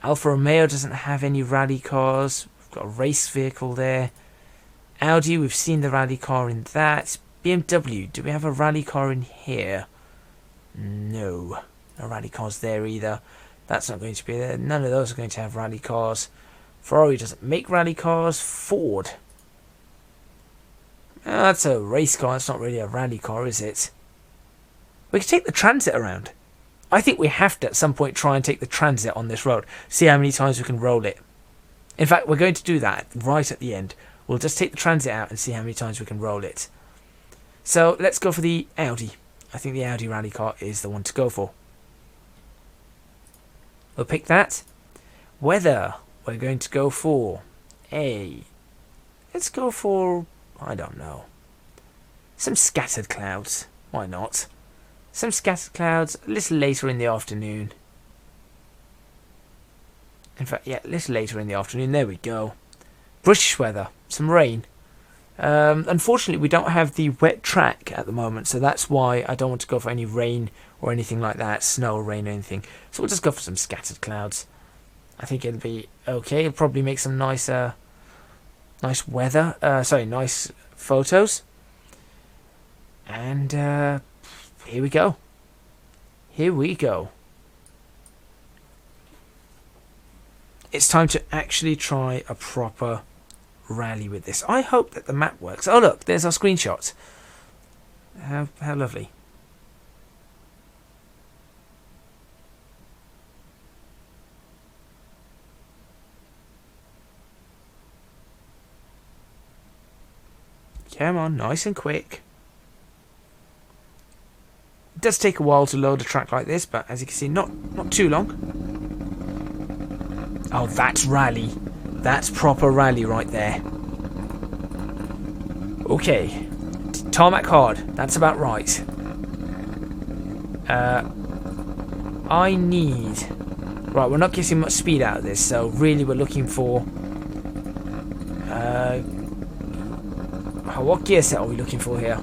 Alfa Romeo doesn't have any rally cars. We've got a race vehicle there. Audi, we've seen the rally car in that. BMW, do we have a rally car in here? No. No rally cars there either. That's not going to be there. None of those are going to have rally cars. Ferrari doesn't make rally cars. Ford. That's a race car. It's not really a rally car, is it? We can take the Transit around. I think we have to at some point try and take the Transit on this road. See how many times we can roll it. In fact, we're going to do that right at the end. We'll just take the Transit out and see how many times we can roll it. So let's go for the Audi. I think the Audi rally car is the one to go for. We'll pick that. Weather. We're going to go for a... Let's go for... I don't know. Some scattered clouds. Why not? Some scattered clouds a little later in the afternoon. In fact, yeah, a little later in the afternoon. There we go. British weather. Some rain. Unfortunately, we don't have the wet track at the moment, so that's why I don't want to go for any rain or anything like that. Snow, rain, or anything. So we'll just go for some scattered clouds. I think it'll be okay. It'll probably make some nice, nice weather. Nice photos. And here we go. Here we go. It's time to actually try a proper rally with this. I hope that the map works. Oh look, there's our screenshot. How lovely. Come on, nice and quick. It does take a while to load a track like this, but as you can see, not too long. Oh, that's rally. That's proper rally right there. Okay. Tarmac hard. That's about right. I need... Right, we're not getting much speed out of this, so really we're looking for... what gear set are we looking for here?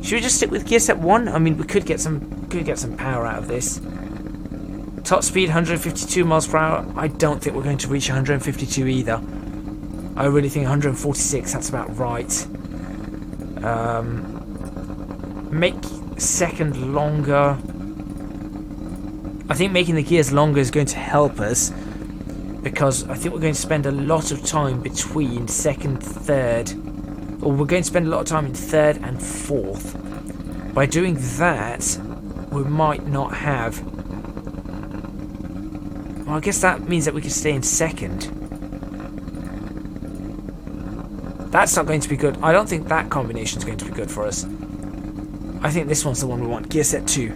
Should we just stick with gear set 1? I mean, we could get some power out of this. Top speed 152 miles per hour. I don't think we're going to reach 152 either. I really think 146, that's about right. Make second longer. I think making the gears longer is going to help us, because I think we're going to spend a lot of time between second, third, or we're going to spend a lot of time in third and fourth. By doing that, we might not have... Well, I guess that means that we can stay in second. That's not going to be good. I don't think that combination is going to be good for us. I think this one's the one we want. Gear set 2.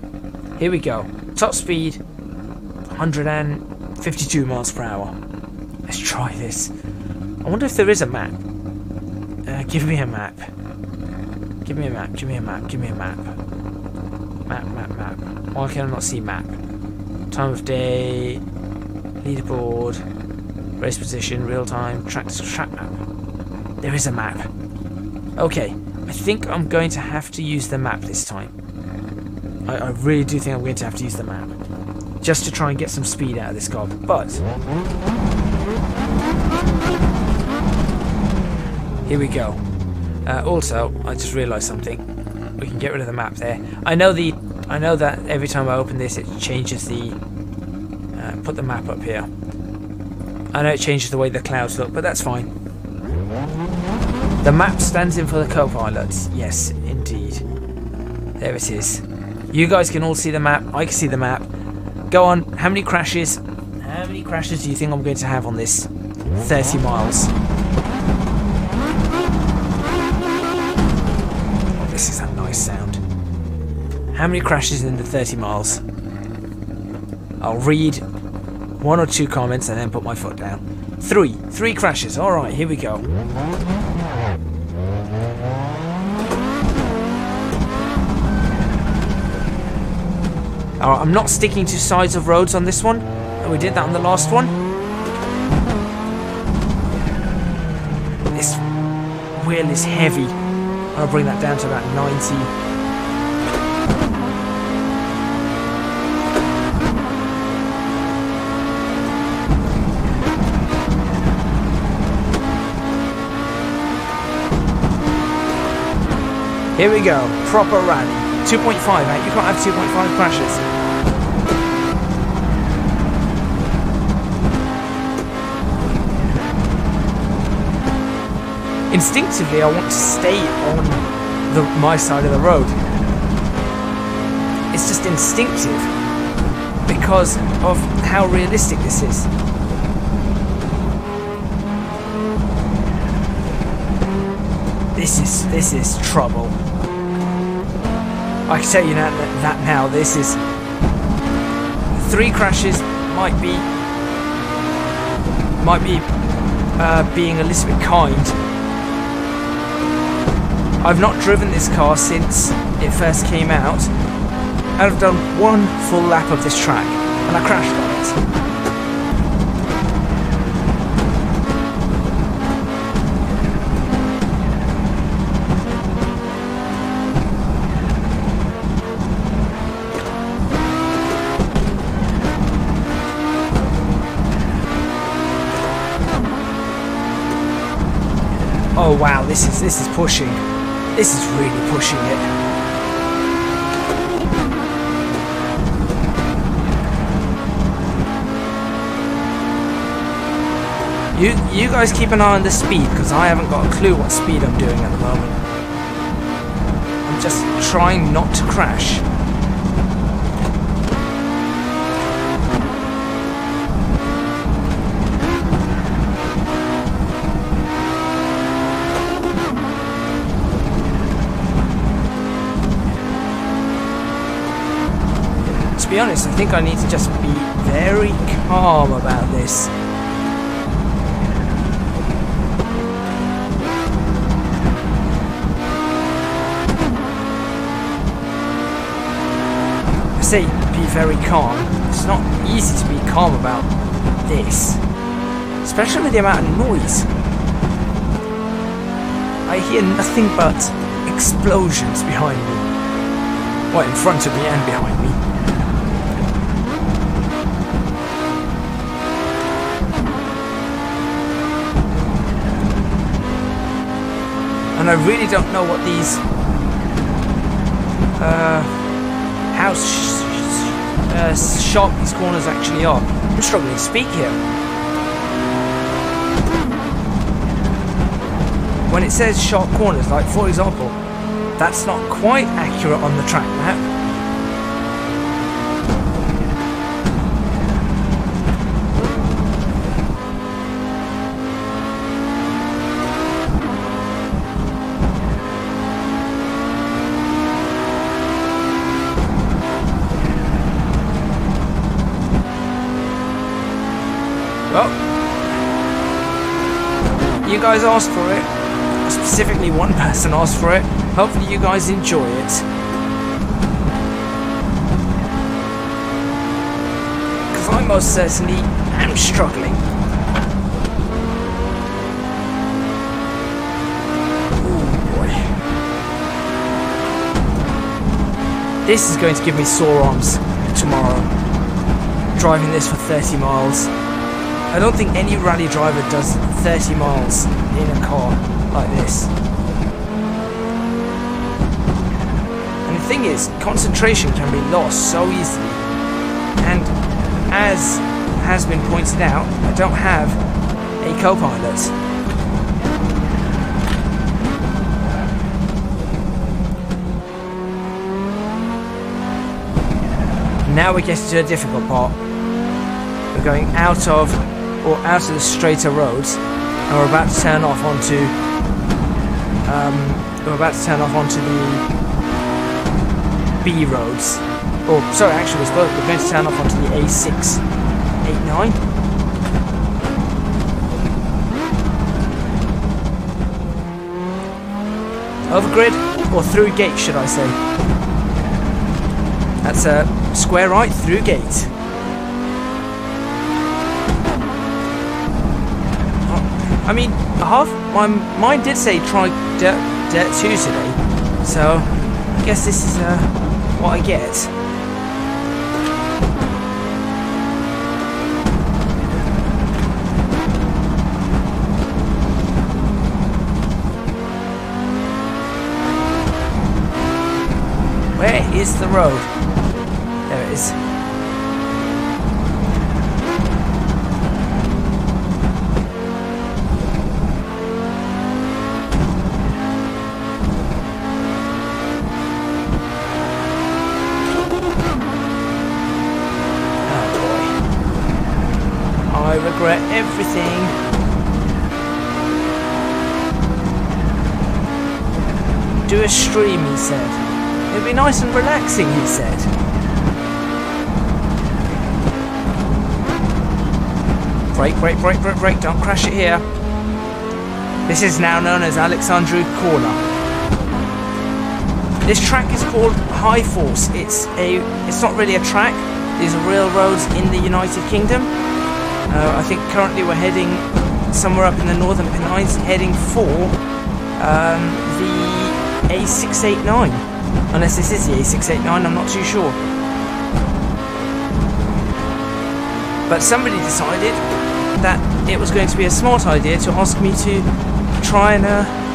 Here we go. Top speed, 152 miles per hour. Let's try this. I wonder if there is a map. Give me a map. Give me a map. Give me a map. Give me a map. Map. Why can I not see map? Time of day, leaderboard, race position, real time, track map. There is a map. Okay, I think I'm going to have to use the map this time. I really do think I'm going to have to use the map, just to try and get some speed out of this car. But here we go. Also, I just realised something. We can get rid of the map there. I know that every time I open this, it changes the. Put the map up here. I know it changes the way the clouds look, but that's fine. The map stands in for the co-pilot. Yes, indeed. There it is. You guys can all see the map. I can see the map. Go on. How many crashes? How many crashes do you think I'm going to have on this 30 miles? Oh, this is a nice sound. How many crashes in the 30 miles? I'll read 1 or 2 comments and then put my foot down. 3 crashes. Alright, here we go. Alright, I'm not sticking to sides of roads on this one. We did that on the last one. This wheel is heavy. I'll bring that down to about 90. Here we go, proper rally. 2.5, mate. You can't have 2.5 crashes. Instinctively, I want to stay on my side of the road. It's just instinctive because of how realistic this is. This is trouble. I can tell you that now. This is 3 crashes. Might be being a little bit kind. I've not driven this car since it first came out, and I've done 1 full lap of this track, and I crashed on it. Oh wow, this is pushing. This is really pushing it. You guys keep an eye on the speed, because I haven't got a clue what speed I'm doing at the moment. I'm just trying not to crash. To be honest, I think I need to just be very calm about this. Say be very calm. It's not easy to be calm about this, especially with the amount of noise. I hear nothing but explosions behind me. Well, in front of me and behind me. And I really don't know what these how sharp these corners actually are. I'm struggling to speak here. When it says sharp corners, like for example, that's not quite accurate on the track map. Well, you guys asked for it. Specifically, one person asked for it. Hopefully you guys enjoy it. Because I most certainly am struggling. Oh boy. This is going to give me sore arms tomorrow. Driving this for 30 miles. I don't think any rally driver does 30 miles in a car like this. And the thing is, concentration can be lost so easily. And as has been pointed out, I don't have a co-pilot. Now we get to a difficult part. We're going out of the straighter roads, and we're about to turn off onto the B roads. Oh, sorry, actually we're going to turn off onto the A689. Over grid, or through gate should I say. That's a square right through gate. I mean, mine did say try Dirt 2 today, so I guess this is what I get. Where is the road? There it is. I regret everything. Do a stream, he said. It'd be nice and relaxing, he said. Brake, brake, brake, brake, brake, don't crash it here. This is now known as Alexandru Corner. This track is called High Force. It's not really a track. These are real roads in the United Kingdom. I think currently we're heading somewhere up in the Northern Pennines, heading for the A689. Unless this is the A689, I'm not too sure. But somebody decided that it was going to be a smart idea to ask me to try and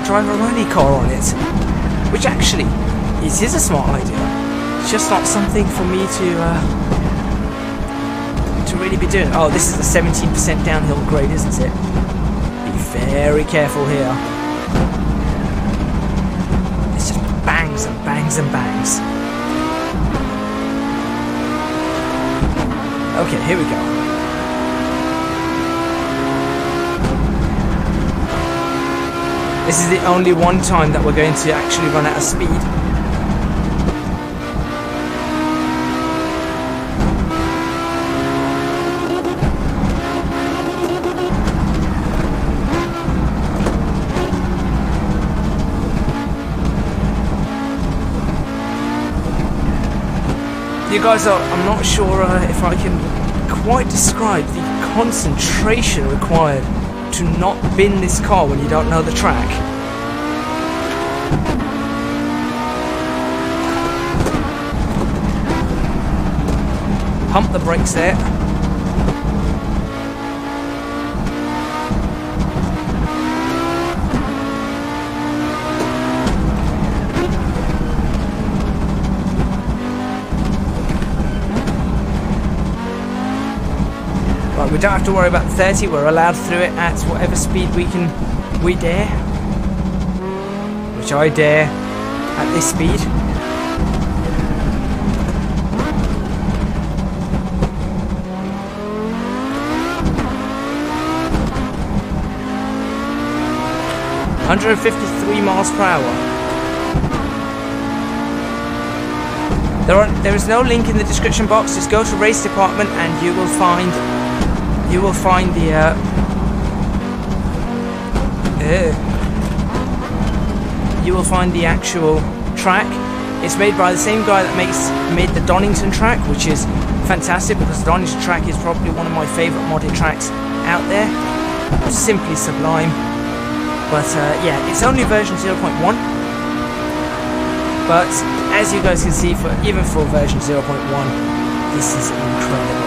drive a rally car on it. which actually, it is a smart idea. It's just not something for me to really be doing. Oh, this is a 17% downhill grade, isn't it? Be very careful here. It's just bangs and bangs and bangs. Okay, here we go. This is the only one time that we're going to actually run out of speed. You guys I'm not sure if I can quite describe the concentration required to not bin this car when you don't know the track. Pump the brakes there. Right, we don't have to worry about 30, we're allowed through it at whatever speed we dare. Which I dare at this speed. (153 miles per hour). There is no link in the description box. Just go to race department and you will find the actual track. It's made by the same guy that made the Donington track, which is fantastic because the Donington track is probably one of my favourite modded tracks out there. Simply sublime. But yeah, it's only version 0.1. But as you guys can see, even for version 0.1, this is incredible.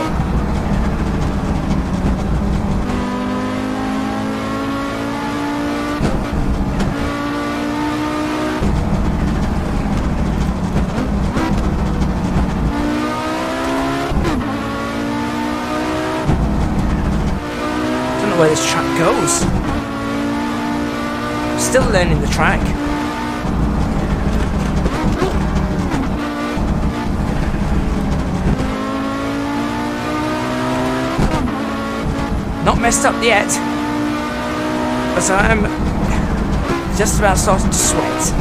Where this track goes. Still learning the track. Not messed up yet, but I am just about starting to sweat.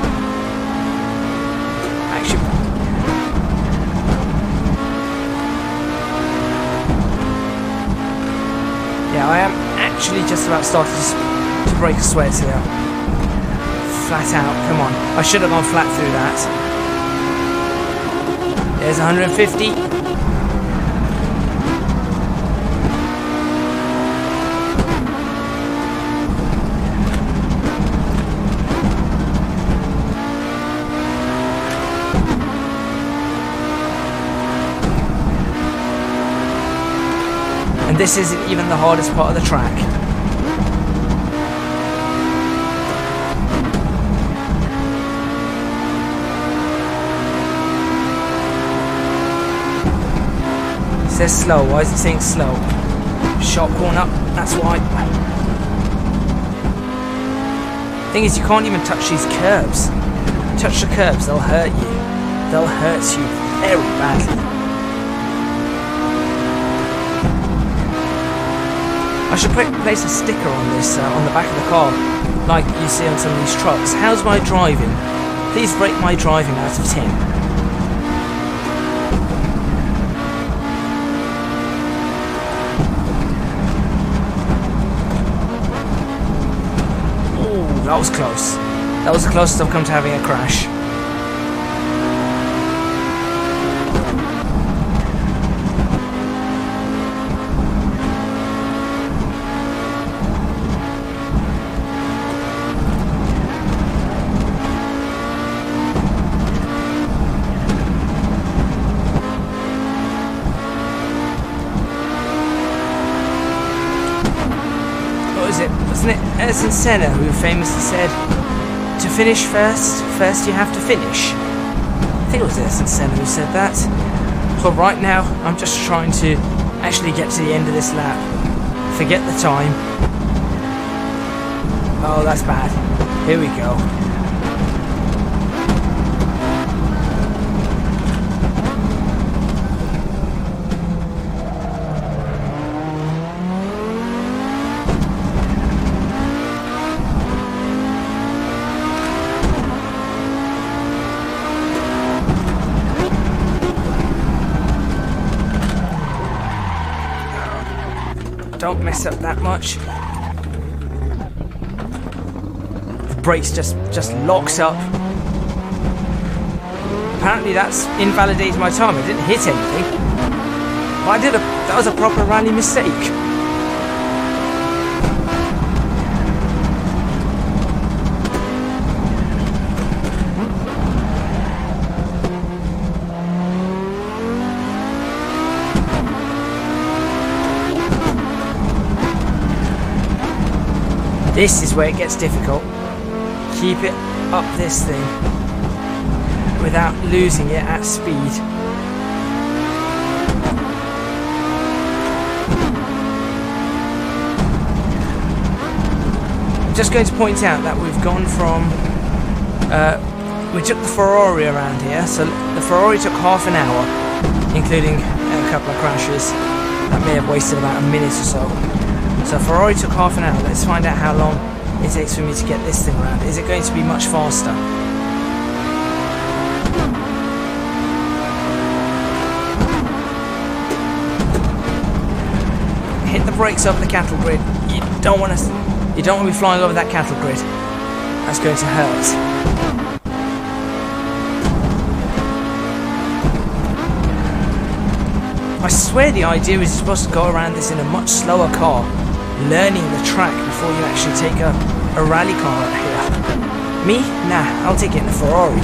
Actually, yeah, I am actually just about started to break a sweat here. Flat out, come on. I should have gone flat through that. There's 150. And this isn't even the hardest part of the track. It says slow. Why is it saying slow? Sharp corner, that's why. Thing is, you can't even touch these curbs. Touch the curbs, they'll hurt you. They'll hurt you very badly. I should place a sticker on this, on the back of the car, like you see on some of these trucks. How's my driving? Please rate my driving out of 10. Ooh, that was close. That was the closest I've come to having a crash. Wasn't it Senna who famously said, to to finish first. First you have to finish. I think it was Assetto who said that. But right now, I'm just trying to actually get to the end of this lap. Forget the time. Oh, that's bad. Here we go. Don't mess up that much. The brakes just locks up. Apparently that's invalidated my time. I didn't hit anything. But that was a proper rally mistake. This is where it gets difficult. Keep it up this thing without losing it at speed. I'm just going to point out that we've gone from we took the Ferrari around here, so the Ferrari took half an hour, including a couple of crashes. That may have wasted about a minute or so. So Ferrari took half an hour. Let's find out how long it takes for me to get this thing around. Is it going to be much faster? Hit the brakes over the cattle grid. You don't want to be flying over that cattle grid. That's going to hurt. I swear the idea is you're supposed to go around this in a much slower car, learning the track before you actually take a rally car out here. Me? Nah, I'll take it in a Ferrari.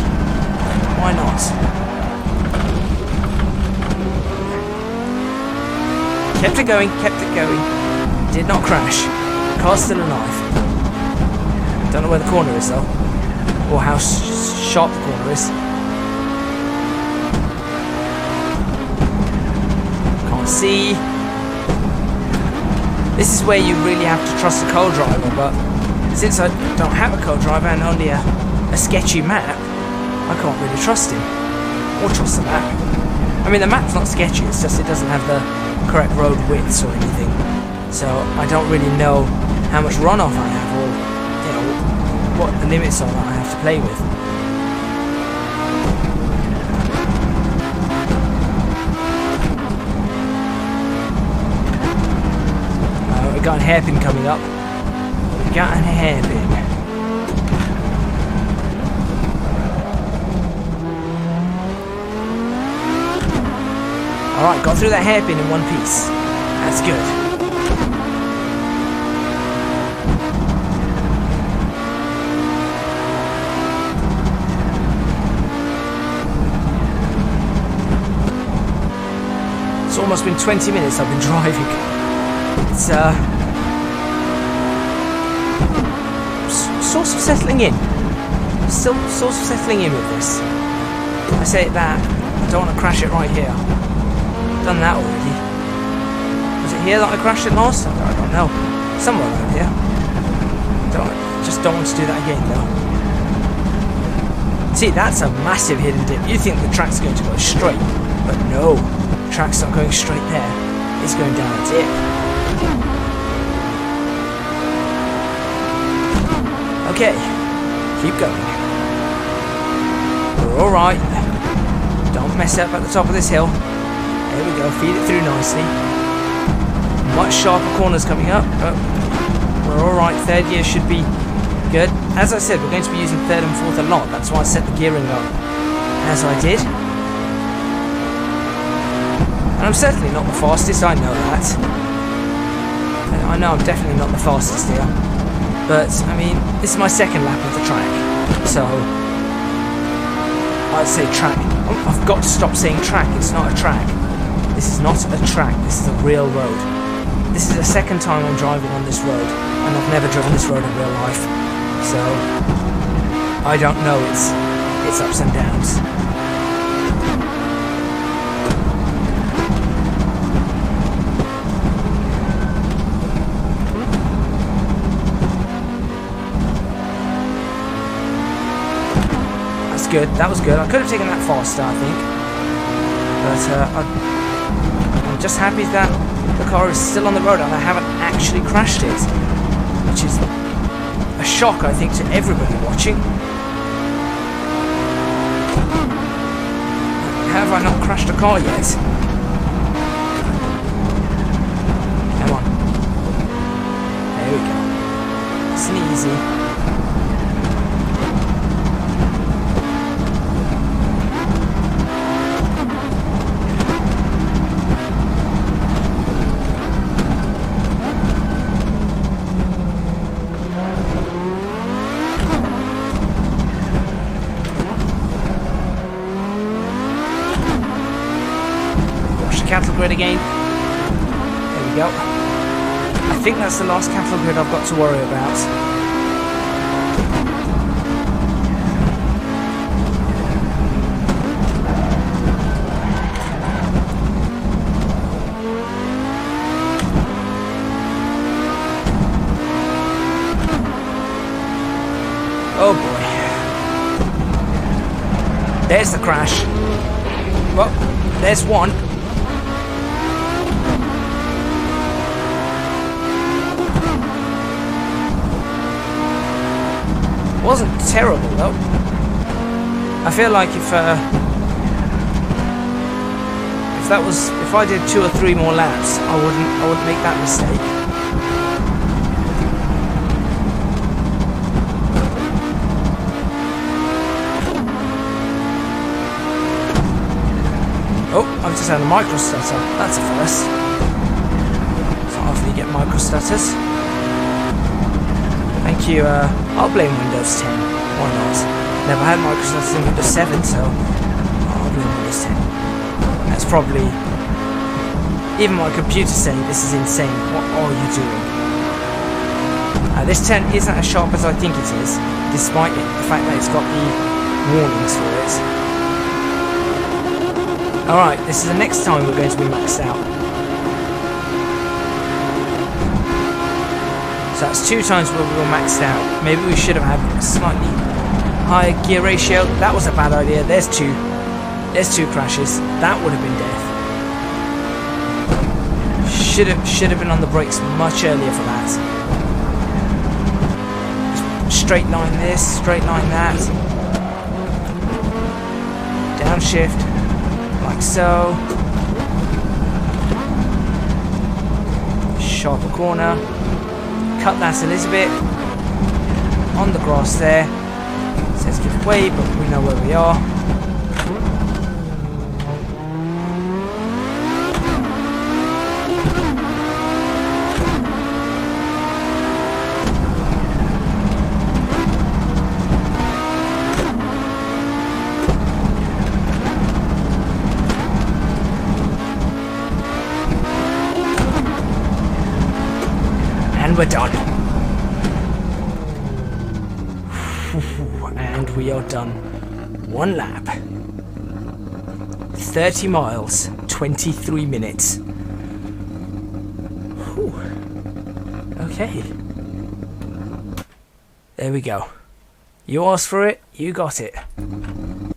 Why not? Kept it going, Did not crash. Car's still alive. Don't know where the corner is though, or how sharp the corner is. Can't see. This is where you really have to trust a co-driver, but since I don't have a co-driver and only a sketchy map, I can't really trust him. Or trust the map. I mean, the map's not sketchy, it's just it doesn't have the correct road widths or anything. So I don't really know how much runoff I have, or you know, what the limits are that I have to play with. We've got a hairpin coming up. We've got a hairpin. Alright, got through that hairpin in one piece. That's good. It's almost been 20 minutes I've been driving. It's sort of settling in. Still sort of settling in with this. I say that, I don't want to crash it right here. Done that already. Was it here that I crashed it last time? I don't know. Somewhere around here. Just don't want to do that again though. See, that's a massive hidden dip. You think the track's going to go straight, but no. The track's not going straight there. It's going down a dip. Okay, keep going. We're alright. Don't mess up at the top of this hill. There we go, feed it through nicely. Much sharper corners coming up. Oh, we're alright, third gear should be good. As I said, we're going to be using third and fourth a lot. That's why I set the gearing up as I did. And I'm certainly not the fastest, I know that. I know I'm definitely not the fastest here. But, I mean, this is my second lap of the track. So, I'd say track. I've got to stop saying track. It's not a track. This is not a track. This is a real road. This is the second time I'm driving on this road. And I've never driven this road in real life. So, I don't know its ups and downs. That's good. That was good. I could have taken that faster, I think. But I'm just happy that the car is still on the road and I haven't actually crashed it, which is a shock, I think, to everybody watching. Have I not crashed a car yet? Come on. There we go. It's an easy. Cattle grid again. There we go. I think that's the last cattle grid I've got to worry about. Oh boy. There's the crash. Well, there's one. Wasn't terrible though. I feel like if I did 2 or 3 more laps, I wouldn't make that mistake. Oh, I've just had a micro stutter. That's a first. It's not often you get micro stutters. Thank you. I'll blame Windows 10. Why not? Never had Microsoft in Windows 7, so I'll blame Windows 10. That's probably... Even my computer saying this is insane. What are you doing? This 10 isn't as sharp as I think it is, despite the fact that it's got the warnings for it. Alright, this is the next time we're going to be maxed out. So that's 2 times where we were maxed out. Maybe we should have had a slightly higher gear ratio. That was a bad idea. There's 2. There's 2 crashes. That would have been death. Should have been on the brakes much earlier for that. Straight line this, straight line that. Downshift, like so. Sharper corner. Cut that a little bit. On the grass there. Says give way, but we know where we are. And we're done. And we are done. 1 lap. 30 miles, 23 minutes. Whew. Okay. There we go. You asked for it, you got it. And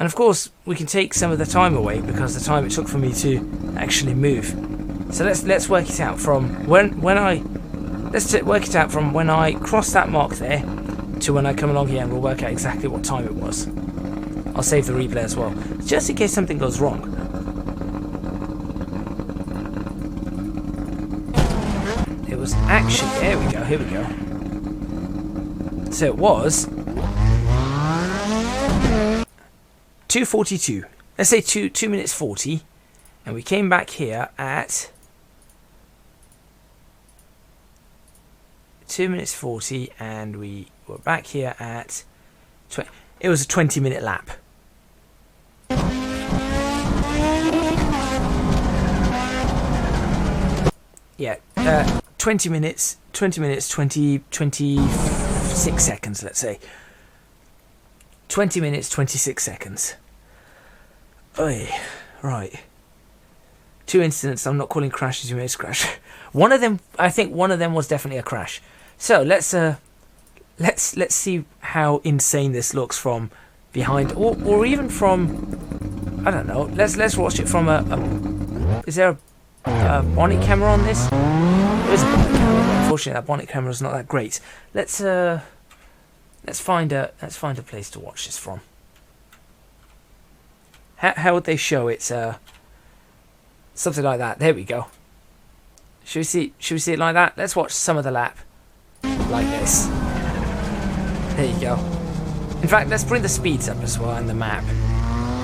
of course, we can take some of the time away because the time it took for me to actually move. So let's work it out from when I crossed that mark there to when I come along here, and we'll work out exactly what time it was. I'll save the replay as well, just in case something goes wrong. It was actually, there we go, here we go. So it was 2:42. Let's say 2 minutes 40, and we came back here at 2 minutes 40, and we were back here at it was a 20-minute lap. Yeah, 20 minutes, 27 6 seconds, let's say. 20 minutes, 26 seconds. Oy, right. 2 incidents. I'm not calling crashes. You made a crash. One of them, I think, one of them was definitely a crash. So let's see how insane this looks from behind, or even from, I don't know. Let's watch it from a is there a bonnet camera on this? There is a bonnet camera, but unfortunately that bonnet camera is not that great. Let's find a place to watch this from. How would they show it? Something like that. There we go. Should we see it like that? Let's watch some of the lap like this. There you go. In fact, let's bring the speeds up as well and the map.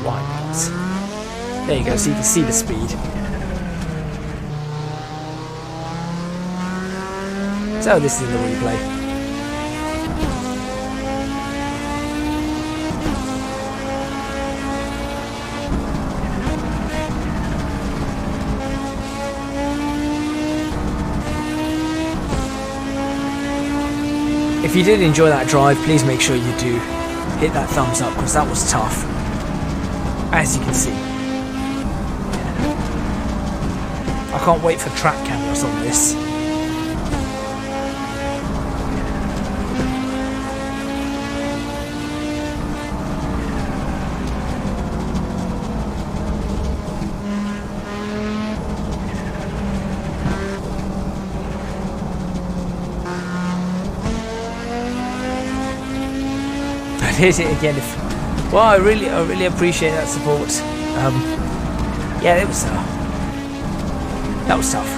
Why not? There you go, so you can see the speed. So this is the replay. If you did enjoy that drive, please make sure you do hit that thumbs up, because that was tough, as you can see. I can't wait for track cameras on this. Hit it again. Well, I really appreciate that support. Yeah, that was tough.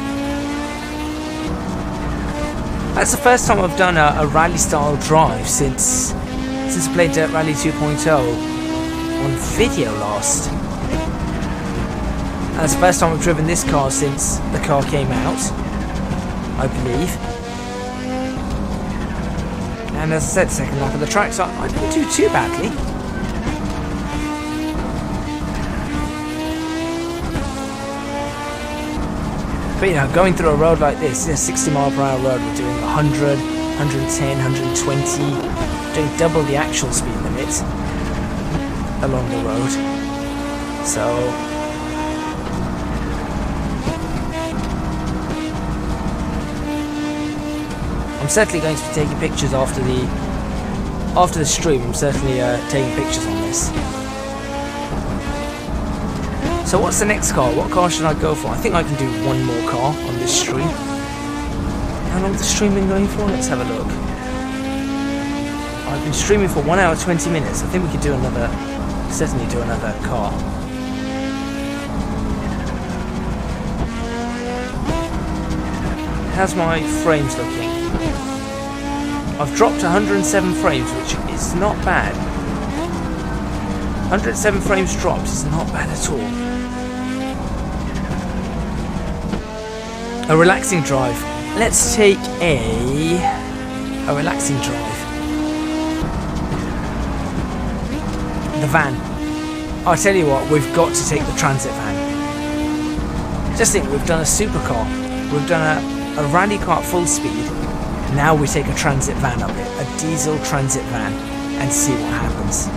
That's the first time I've done a rally style drive since I played Dirt Rally 2.0 on video last. And it's the first time I've driven this car since the car came out, I believe. And as I said, second lap of the track, so I didn't do too badly. But you know, going through a road like this, a 60 mile per hour road, we're doing 100, 110, 120, doing double the actual speed limit along the road. So I'm certainly going to be taking pictures after the stream. I'm certainly taking pictures on this. So what's the next car? What car should I go for? I think I can do one more car on this stream. How long has the stream been going for? Let's have a look. I've been streaming for 1 hour 20 minutes. I think we could do another, certainly do another car. How's my frames looking? I've dropped 107 frames, which is not bad. 107 frames dropped is not bad at all. A relaxing drive. Let's take a relaxing drive. The van. I'll tell you what, we've got to take the transit van. Just think, we've done a supercar. We've done a rally car at full speed. Now we take a transit van up it, a diesel transit van, and see what happens.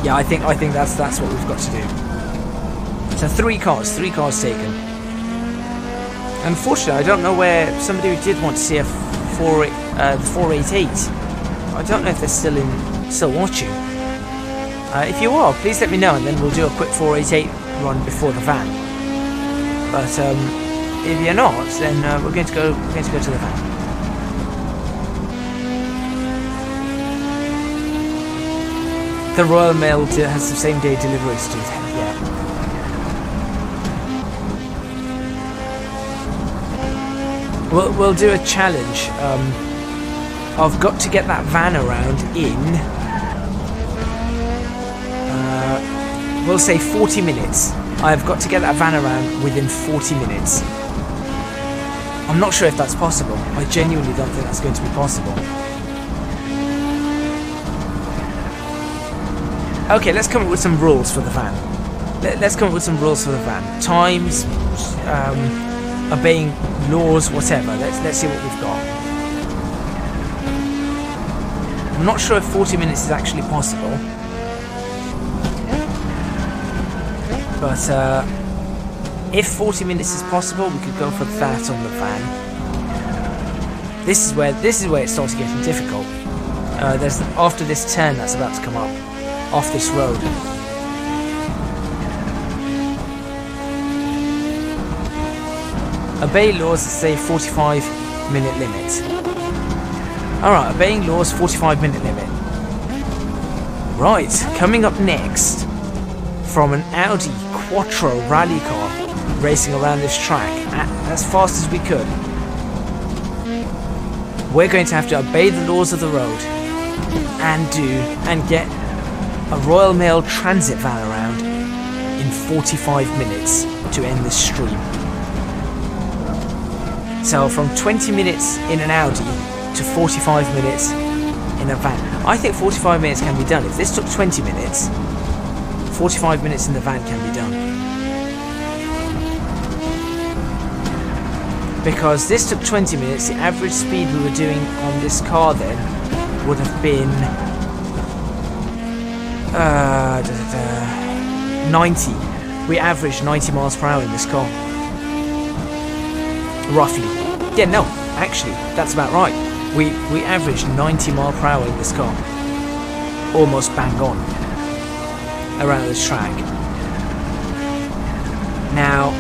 Yeah, I think that's what we've got to do. So three cars taken. Unfortunately, I don't know where somebody who did want to see a 488. I don't know if they're still watching. If you are, please let me know, and then we'll do a quick 488 run before the van. But if you're not, then we're going to go to the van. The Royal Mail has the same day deliveries to them. Yeah. We'll do a challenge. I've got to get that van around in. We'll say 40 minutes. I've got to get that van around within 40 minutes. I'm not sure if that's possible. I genuinely don't think that's going to be possible. Okay, let's come up with some rules for the van. Let's come up with some rules for the van. Times, obeying laws, whatever. Let's see what we've got. I'm not sure if 40 minutes is actually possible, but if 40 minutes is possible, we could go for that on the van. This is where it starts getting difficult. There's after this turn that's about to come up off this road. Obey laws that say 45-minute limit. Alright, obeying laws, 45-minute limit. Right, coming up next, from an Audi Quattro rally car racing around this track as fast as we could. We're going to have to obey the laws of the road and get a Royal Mail transit van around in 45 minutes to end this stream. So from 20 minutes in an Audi to 45 minutes in a van. I think 45 minutes can be done. If this took 20 minutes, 45 minutes in the van can be done. Because this took 20 minutes, the average speed we were doing on this car then would have been 90. We averaged 90 miles per hour in this car. Roughly. Yeah, no, actually, that's about right. We averaged 90 miles per hour in this car. Almost bang on. Around this track. Now,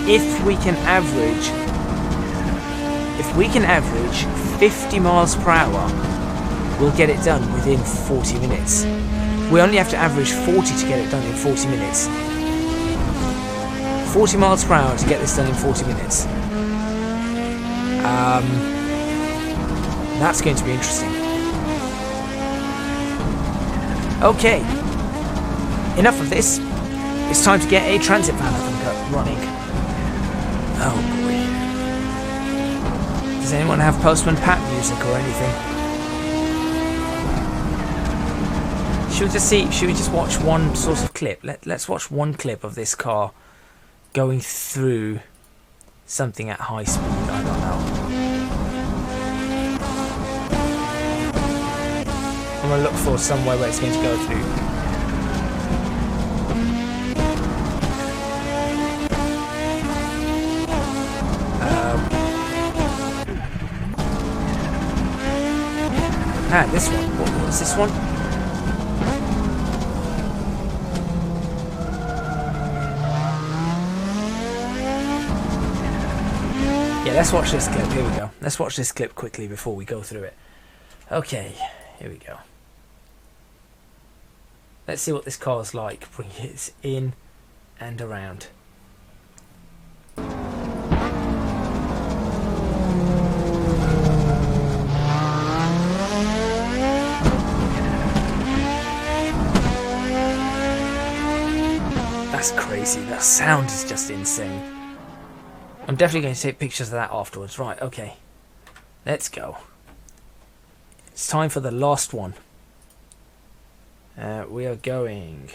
if we can average 50 miles per hour, we'll get it done within 40 minutes. We only have to average 40 to get it done in 40 minutes. 40 miles per hour to get this done in 40 minutes. That's going to be interesting. Okay. Enough of this. It's time to get a transit van up and running. Oh boy. Does anyone have Postman Pat music or anything? Should we just watch one sort of clip? Let's watch one clip of this car going through something at high speed. I don't know. I'm going to look for somewhere where it's going to go through. This one. What was this one? Yeah, let's watch this clip. Here we go. Let's watch this clip quickly before we go through it. Okay, here we go. Let's see what this car's like. Bring it in and around. That's crazy. That sound is just insane. I'm definitely going to take pictures of that afterwards. Right, okay. Let's go. It's time for the last one. We are going...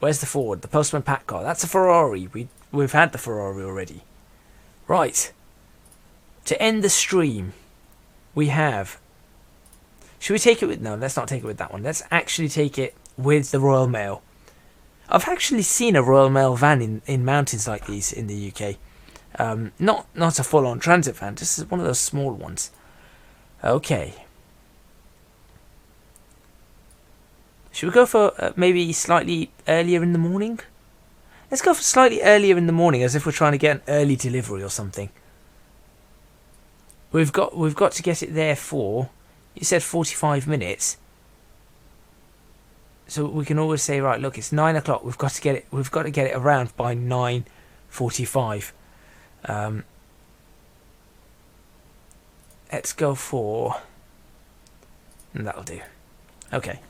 Where's the Ford? The Postman Pat car. That's a Ferrari. We've had the Ferrari already. Right. To end the stream, we have... Should we take it with... No, let's not take it with that one. Let's actually take it with the Royal Mail. I've actually seen a Royal Mail van in mountains like these in the UK. Not a full-on transit van, just one of those small ones. Okay. Should we go for maybe slightly earlier in the morning? Let's go for slightly earlier in the morning, as if we're trying to get an early delivery or something. We've got to get it there for... You said 45 minutes. So we can always say, right, look, it's 9 o'clock. We've got to get it around by 9:45. Let's go for... And that'll do. Okay.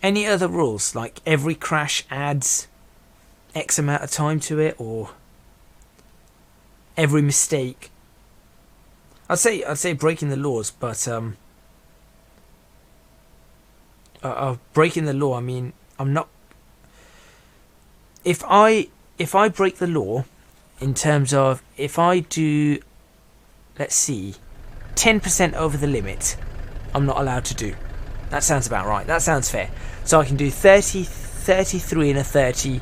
Any other rules? Like every crash adds X amount of time to it, or every mistake? I'd say breaking the laws, but breaking the law, I mean, I'm not... if I break the law, in terms of if I do, let's see, 10% over the limit, I'm not allowed to do. That sounds about right. That sounds fair. So I can do 30, 33 in a 30,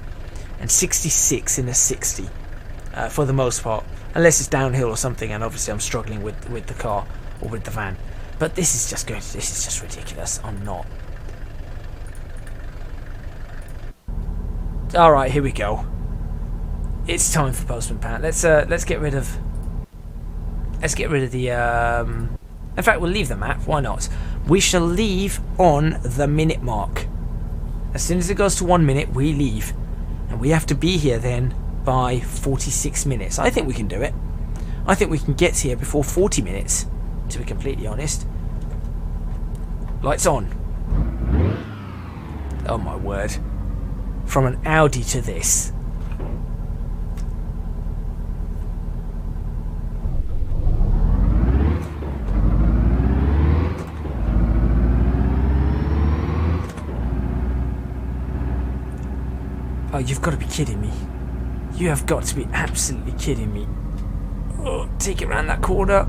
and 66 in a 60, for the most part, unless it's downhill or something, and obviously I'm struggling with the car or with the van. But this is just ridiculous. I'm not. All right, here we go. It's time for Postman Pat. Let's get rid of. Let's get rid of the. In fact, we'll leave the map. Why not? We shall leave on the minute mark. As soon as it goes to 1 minute, we leave, and we have to be here then by 46 minutes. I think we can do it. I think we can get here before 40 minutes. To be completely honest. Lights on. Oh my word. From an Audi to this. Oh, you've got to be kidding me. You have got to be absolutely kidding me. Oh, take it around that corner.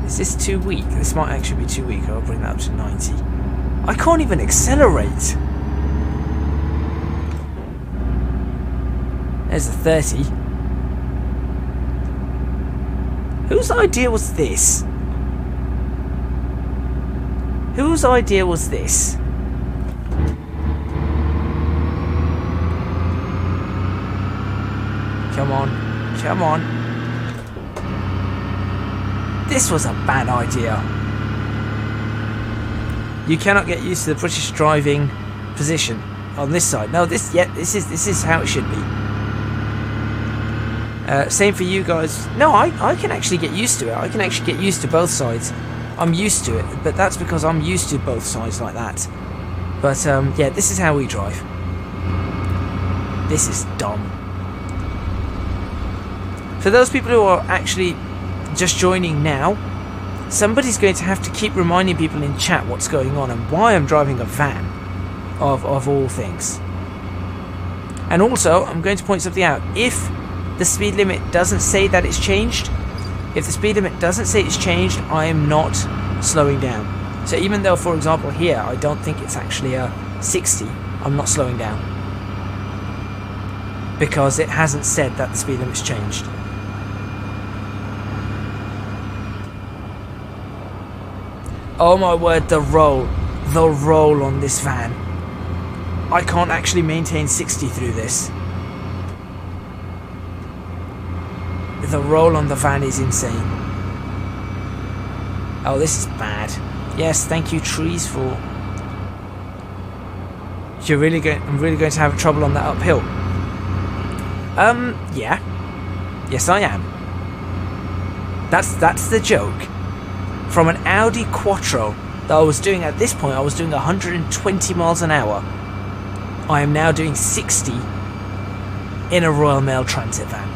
Is this too weak? This might actually be too weak. I'll bring that up to 90. I can't even accelerate. There's a 30. Whose idea was this? Whose idea was this? Come on. Come on. This was a bad idea. You cannot get used to the British driving position on this side. No, this is how it should be. Same for you guys. No, I can actually get used to it. I can actually get used to both sides. I'm used to it, but that's because I'm used to both sides like that. But yeah, this is how we drive. This is dumb. For those people who are actually just joining now, somebody's going to have to keep reminding people in chat what's going on and why I'm driving a van, of all things. And also, I'm going to point something out. If the speed limit doesn't say that it's changed, if the speed limit doesn't say it's changed, I am not slowing down. So even though, for example, here, I don't think it's actually a 60, I'm not slowing down. Because it hasn't said that the speed limit's changed. Oh my word, the roll on this van. I can't actually maintain 60 through this. The roll on the van is insane. Oh, this is bad. Yes, thank you, trees, for... I'm really going to have trouble on that uphill. Yeah. Yes, I am. That's the joke. From an Audi Quattro that I was doing at this point, I was doing 120 miles an hour. I am now doing 60 in a Royal Mail Transit van.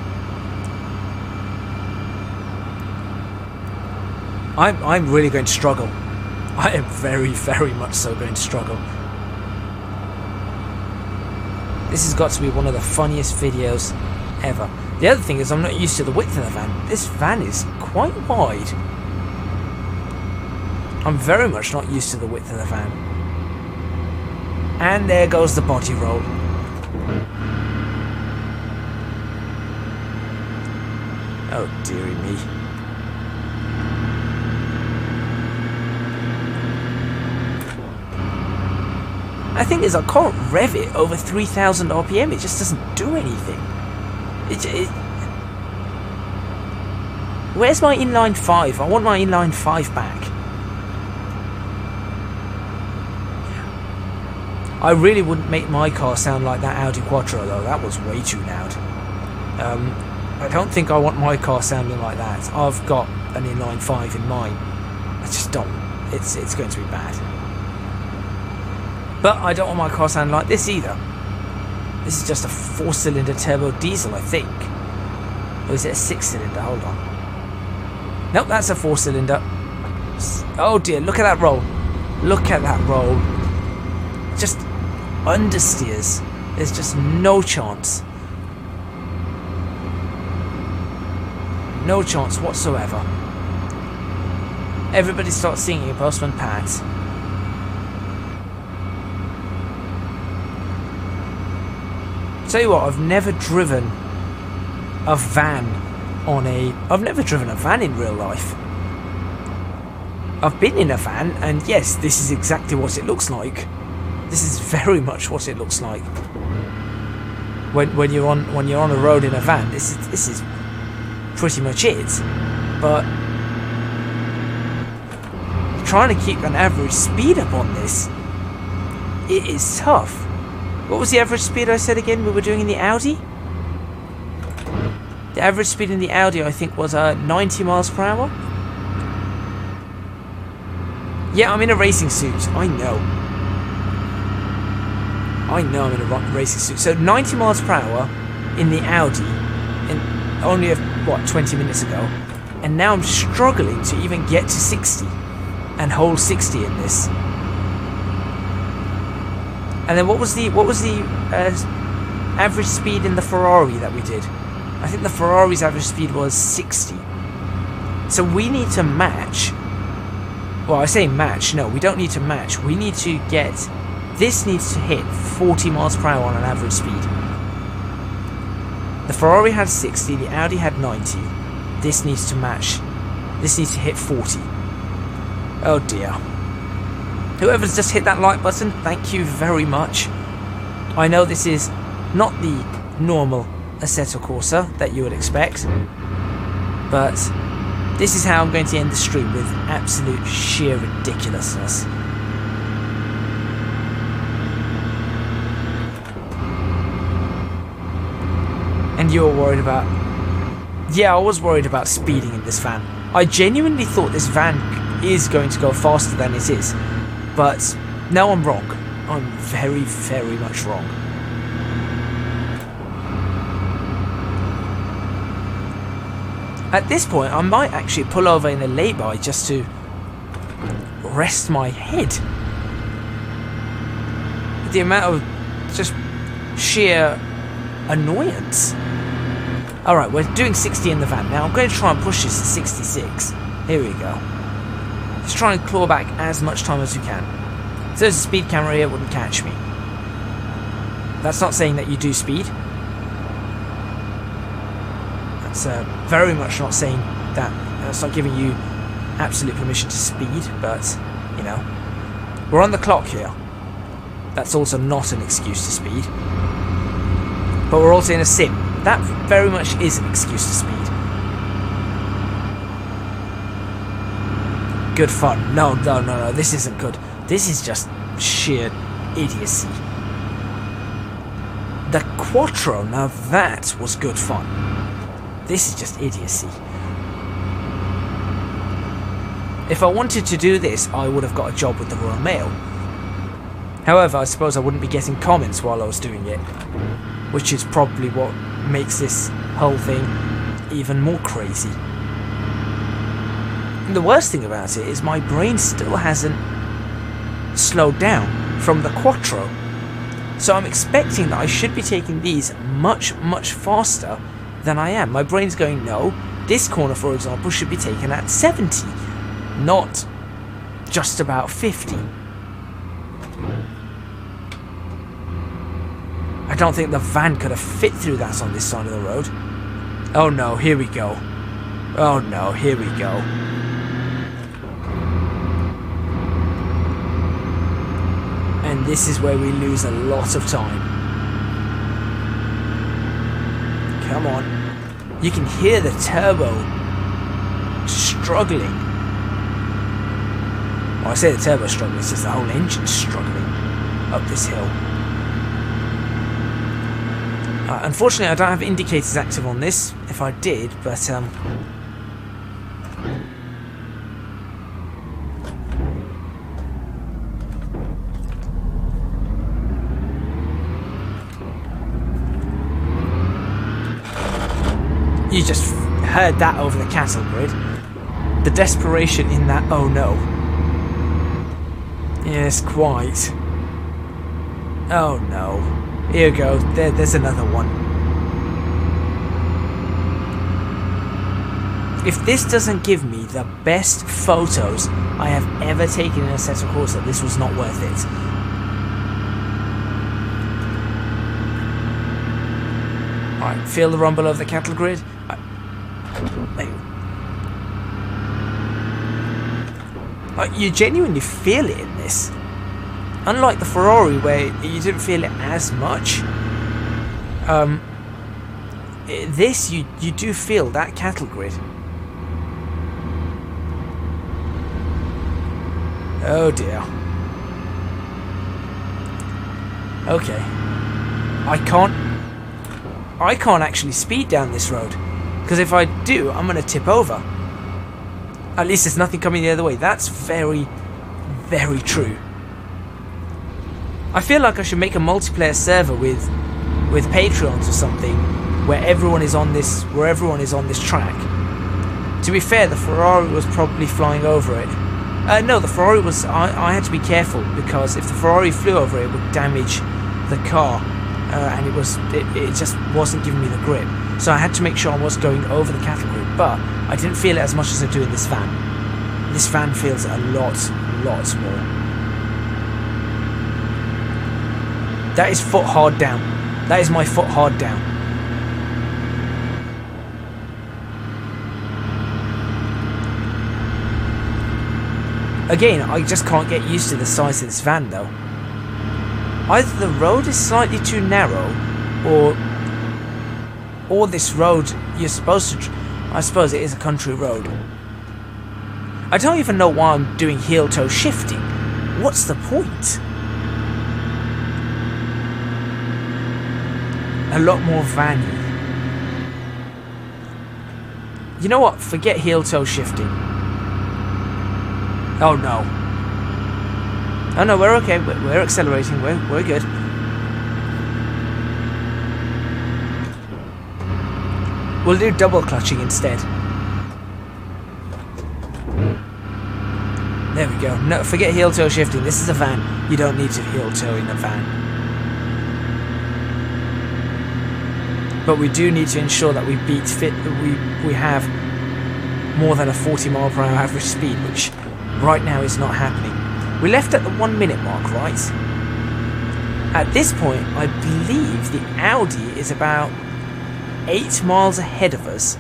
I'm really going to struggle. I am very, very much so going to struggle. This has got to be one of the funniest videos ever. The other thing is I'm not used to the width of the van. This van is quite wide. I'm very much not used to the width of the van. And there goes the body roll. Oh dearie me. The thing is, I can't rev it over 3,000 RPM. It just doesn't do anything. Where's my inline 5? I want my inline 5 back. I really wouldn't make my car sound like that Audi Quattro though. That was way too loud. I don't think I want my car sounding like that. I've got an inline 5 in mine. I just don't. It's going to be bad. But I don't want my car sounding like this either. This is just a 4-cylinder turbo diesel, I think. Or is it a 6-cylinder? Hold on. Nope, that's a 4-cylinder. Oh dear, look at that roll. Look at that roll. Just understeers. There's just no chance. No chance whatsoever. Everybody starts singing Postman Pat. Tell you what, I've never driven a van I've never driven a van in real life. I've been in a van, and yes, this is exactly what it looks like. This is very much what it looks like. When you're on a road in a van, this is pretty much it. But trying to keep an average speed up on this, it is tough. What was the average speed I said again we were doing in the Audi? The average speed in the Audi, I think, was 90 miles per hour. Yeah, I'm in a racing suit. I know I'm in a racing suit. So 90 miles per hour in the Audi, and only, 20 minutes ago. And now I'm struggling to even get to 60 and hold 60 in this. And then what was the average speed in the Ferrari that we did? I think the Ferrari's average speed was 60. So we need to match. Well, I say match. No, we don't need to match. We need to get... This needs to hit 40 miles per hour on an average speed. The Ferrari had 60. The Audi had 90. This needs to match. This needs to hit 40. Oh dear. Whoever's just hit that like button, thank you very much. I know this is not the normal Assetto Corsa that you would expect, but this is how I'm going to end the stream, with absolute sheer ridiculousness. And you're worried about... Yeah, I was worried about speeding in this van. I genuinely thought this van is going to go faster than it is. But no, I'm wrong. I'm very, very much wrong. At this point, I might actually pull over in a lay-by just to rest my head. The amount of just sheer annoyance. Alright, we're doing 60 in the van now. I'm going to try and push this to 66. Here we go. Just try and claw back as much time as we can. If there's a speed camera here, it wouldn't catch me. That's not saying that you do speed. That's very much not saying that. That's not giving you absolute permission to speed, but, you know. We're on the clock here. That's also not an excuse to speed. But we're also in a sim. That very much is an excuse to speed. Good fun. No, this isn't good. This is just sheer idiocy. The Quattro, now that was good fun. This is just idiocy. If I wanted to do this, I would have got a job with the Royal Mail. However, I suppose I wouldn't be getting comments while I was doing it, which is probably what makes this whole thing even more crazy. And the worst thing about it is my brain still hasn't slowed down from the Quattro. So I'm expecting that I should be taking these much, much faster than I am. My brain's going, no, this corner, for example, should be taken at 70, not just about 50. I don't think the van could have fit through that on this side of the road. Oh no, here we go. Oh no, here we go. And this is where we lose a lot of time. Come on. You can hear the turbo struggling. Well, I say the turbo struggling, it's just the whole engine struggling up this hill. Unfortunately, I don't have indicators active on this. If I did, but you just heard that over the cattle grid. The desperation in that, oh no. Yes, quite. Oh no. Here we go. There's another one. If this doesn't give me the best photos I have ever taken in Assetto Corsa, this was not worth it. Alright, feel the rumble of the cattle grid. You genuinely feel it in this. Unlike the Ferrari where you didn't feel it as much. This, you do feel that cattle grid. Oh dear. Okay. I can't actually speed down this road. Because if I do, I'm going to tip over. At least there's nothing coming the other way. That's very, very true. I feel like I should make a multiplayer server with Patreons or something where everyone is on this track. To be fair, the Ferrari was probably flying over it. No, the Ferrari was... I had to be careful because if the Ferrari flew over it, it would damage the car. And it just wasn't giving me the grip. So I had to make sure I was going over the cattle grid. But I didn't feel it as much as I do in this van. This van feels a lot more. That is foot hard down. That is my foot hard down. Again, I just can't get used to the size of this van though. Either the road is slightly too narrow, or this road you're supposed to... I suppose it is a country road. I don't even know why I'm doing heel-toe shifting. What's the point? A lot more van-y. You know what? Forget heel-toe shifting. Oh no. Oh no, we're okay. We're accelerating. We're good. We'll do double clutching instead. There we go. No, forget heel-toe shifting. This is a van. You don't need to heel-toe in a van. But we do need to ensure that we we have more than a 40-mile-per-hour average speed, which right now is not happening. We left at the 1 minute mark, right? At this point, I believe the Audi is about 8 miles ahead of us.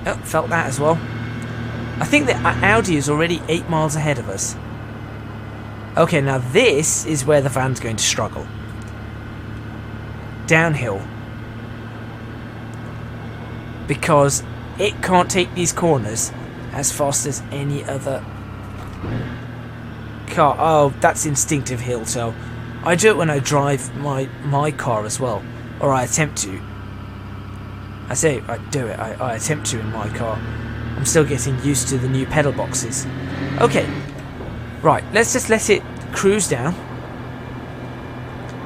Oh, felt that as well. I think the Audi is already 8 miles ahead of us. Okay, now this is where the van's going to struggle. Downhill. Because it can't take these corners as fast as any other car. Oh, that's instinctive heel-toe. I do it when I drive my car as well. Or I attempt to. I say I do it. I attempt to in my car. I'm still getting used to the new pedal boxes. Okay. Right, let's just let it cruise down.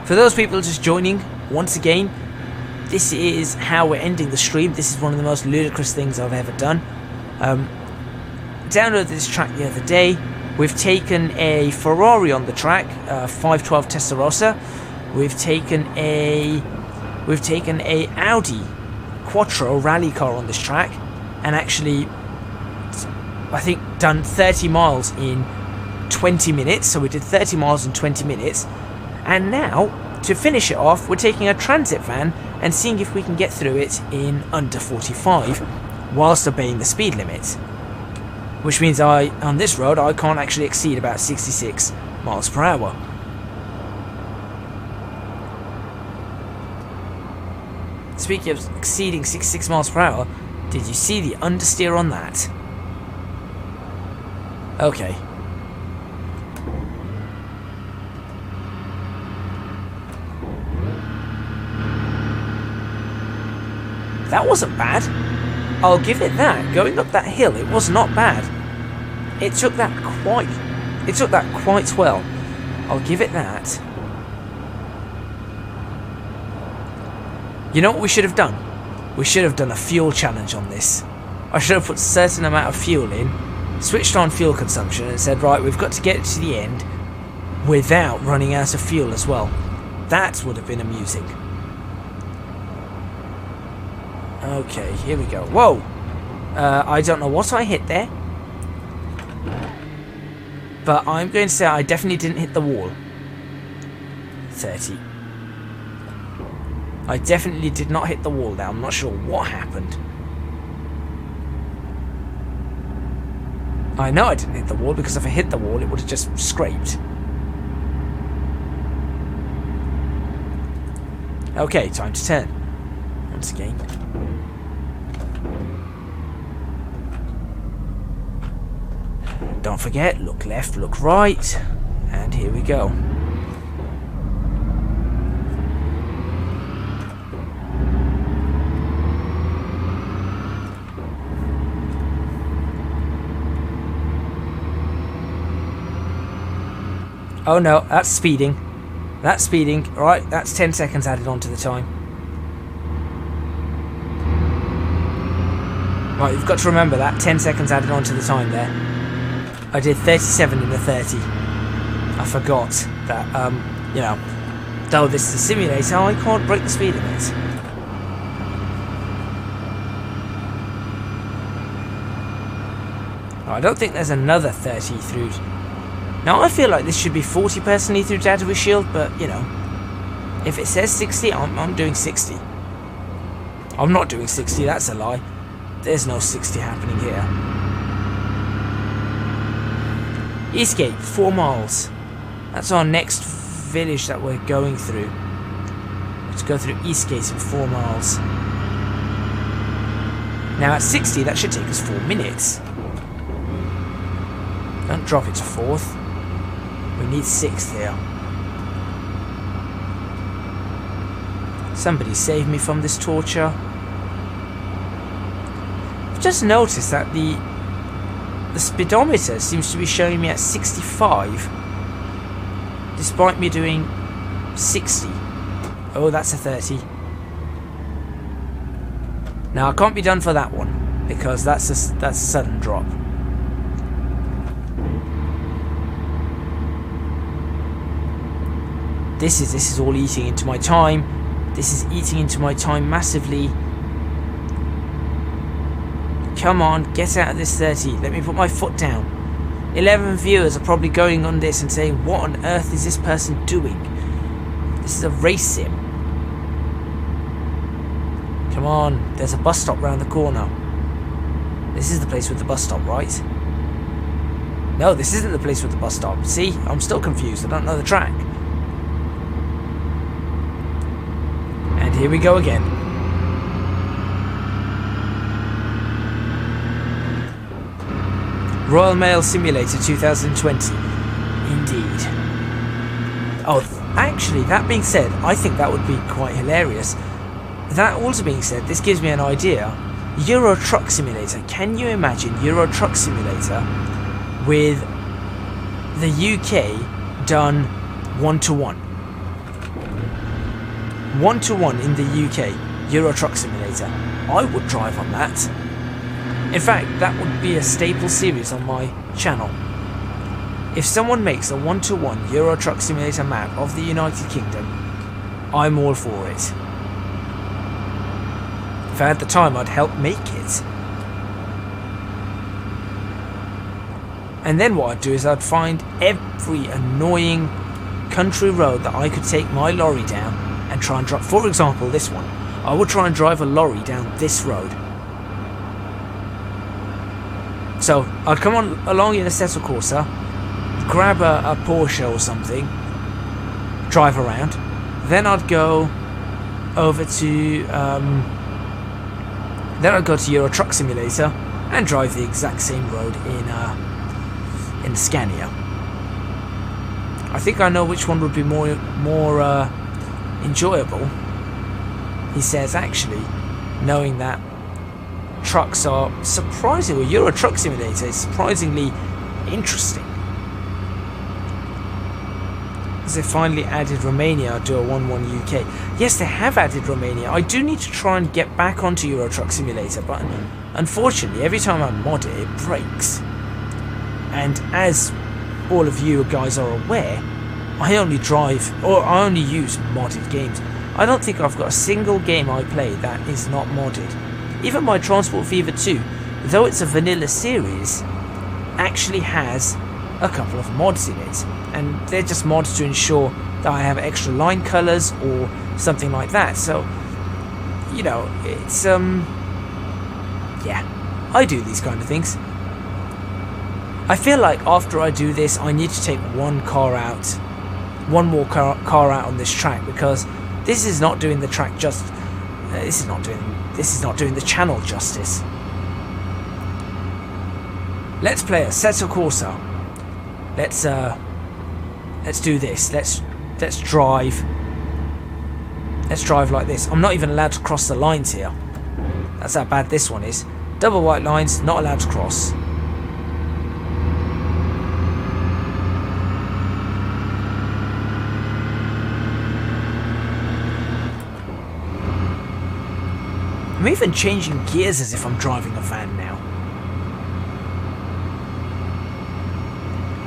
For those people just joining, once again, this is how we're ending the stream. This is one of the most ludicrous things I've ever done. Downloaded this track the other day. We've taken a Ferrari on the track, 512 Testarossa. We've taken a Audi Quattro rally car on this track, and actually, I think done 30 miles in 20 minutes. So we did 30 miles in 20 minutes, and now to finish it off, we're taking a transit van and seeing if we can get through it in under 45, whilst obeying the speed limit. Which means on this road, I can't actually exceed about 66 miles per hour. Speaking of exceeding 66 miles per hour, did you see the understeer on that? Okay. That wasn't bad. I'll give it that. Going up that hill, it was not bad. It took that quite well. I'll give it that. You know what we should have done? We should have done a fuel challenge on this. I should have put a certain amount of fuel in switched on fuel consumption and said, right, we've got to get to the end without running out of fuel as well. That would have been amusing. Okay, here we go. Whoa! I don't know what I hit there, but I'm going to say I definitely didn't hit the wall. 30. I definitely did not hit the wall there. I'm not sure what happened. I know I didn't hit the wall, because if I hit the wall, it would have just scraped. Okay, time to turn. Once again. Don't forget, look left, look right. And here we go. Oh no, that's speeding. That's speeding. Alright, that's 10 seconds added onto the time. Right, you've got to remember that. 10 seconds added onto the time there. I did 37 in a 30. I forgot that, you know, though this is a simulator, I can't break the speed limit. Oh, I don't think there's another 30 through. Now, I feel like this should be 40 personally through Daedalus Shield, but, you know, if it says 60, I'm doing 60. I'm not doing 60, that's a lie. There's no 60 happening here. Eastgate, 4 miles. That's our next village that we're going through. Let's go through Eastgate in 4 miles. Now, at 60, that should take us 4 minutes. Don't drop it to 4th. We need 6th here. Somebody save me from this torture. I've just noticed that the speedometer seems to be showing me at 65, despite me doing 60. Oh, that's a 30. Now I can't be done for that one, because that's a sudden drop. This is all eating into my time. This is eating into my time massively. Come on, get out of this 30. Let me put my foot down. 11 viewers are probably going on this and saying, what on earth is this person doing? This is a race sim. Come on, there's a bus stop round the corner. This is the place with the bus stop, right? No, this isn't the place with the bus stop. See, I'm still confused. I don't know the track. And here we go again. Royal Mail Simulator 2020. Indeed. Oh, actually, that being said, I think that would be quite hilarious. That also being said, this gives me an idea. Euro Truck Simulator. Can you imagine Euro Truck Simulator with the UK done 1-to-1? 1-to-1 in the UK, Euro Truck Simulator. I would drive on that. In fact, that would be a staple series on my channel. If someone makes a 1-to-1 Euro Truck Simulator map of the United Kingdom, I'm all for it. If I had the time, I'd help make it. And then what I'd do is I'd find every annoying country road that I could take my lorry down and try and drive. For example, this one. I would try and drive a lorry down this road. So I'd come on along in a Assetto Corsa, grab a Porsche or something, drive around. Then I'd go over to Euro Truck Simulator and drive the exact same road in Scania. I think I know which one would be more enjoyable. He says, actually, knowing that trucks are surprisingly, Euro Truck Simulator is surprisingly interesting. As they finally added Romania to a 1-1 UK. Yes, they have added Romania. I do need to try and get back onto Euro Truck Simulator, but unfortunately, every time I mod it, it breaks. And as all of you guys are aware, I only use modded games. I don't think I've got a single game I play that is not modded. Even my Transport Fever 2, though it's a vanilla series, actually has a couple of mods in it. And they're just mods to ensure that I have extra line colours or something like that. So, you know, it's, yeah, I do these kind of things. I feel like after I do this, I need to take one more car out on this track, because this is not doing the track this is not doing the channel justice. Let's play Assetto Corsa. Let's do this. Let's drive. Let's drive like this. I'm not even allowed to cross the lines here. That's how bad this one is. Double white lines, not allowed to cross. I'm even changing gears as if I'm driving a van now.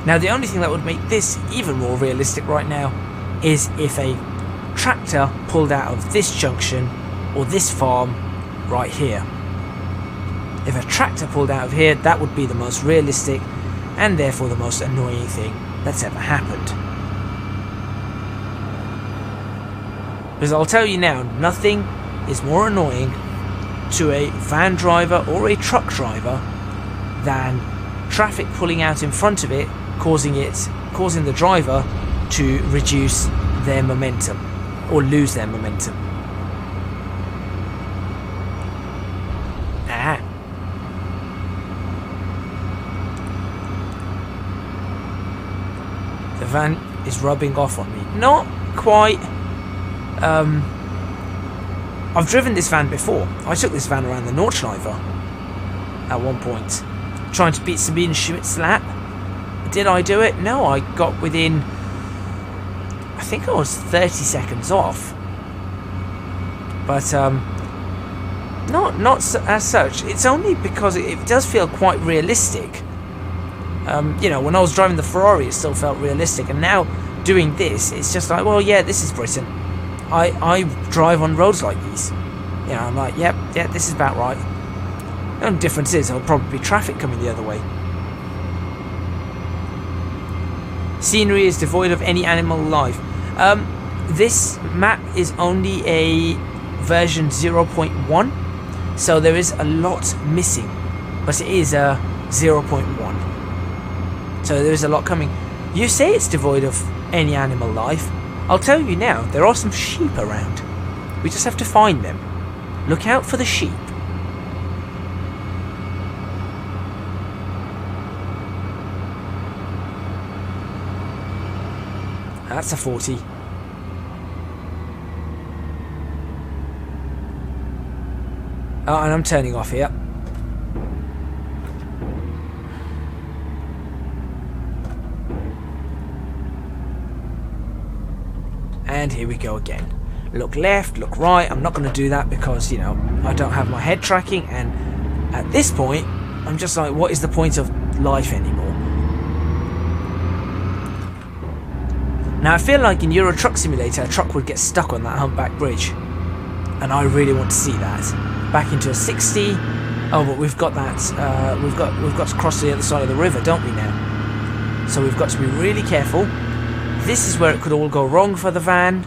Now the only thing that would make this even more realistic right now is if a tractor pulled out of this junction or this farm right here. If a tractor pulled out of here, that would be the most realistic and therefore the most annoying thing that's ever happened. Because I'll tell you now, nothing is more annoying to a van driver or a truck driver than traffic pulling out in front of it, causing the driver to reduce their momentum or lose their momentum. The van is rubbing off on me. Not quite. I've driven this van before. I took this van around the Nordschleife at one point, trying to beat Sabine Schmidt's lap. Did I do it? No, I got within, I think I was 30 seconds off. But not as such. It's only because it does feel quite realistic. You know, when I was driving the Ferrari, it still felt realistic, and now doing this, it's just like, well, yeah, this is Britain. I drive on roads like these. You know, I'm like, yep, yeah, this is about right. The only difference is there'll probably be traffic coming the other way. Scenery is devoid of any animal life. This map is only a version 0.1, so there is a lot missing, but it is a 0.1. So there is a lot coming. You say it's devoid of any animal life. I'll tell you now, there are some sheep around. We just have to find them. Look out for the sheep. That's a 40. Oh, and I'm turning off here. And here we go again. Look left, look right. I'm not going to do that because, you know, I don't have my head tracking, and at this point I'm just like, what is the point of life anymore? Now I feel like in Euro Truck Simulator a truck would get stuck on that humpback bridge, and I really want to see that. Back into a 60. Oh, but we've got that we've got to cross the other side of the river, don't we now? So we've got to be really careful. This is where it could all go wrong for the van.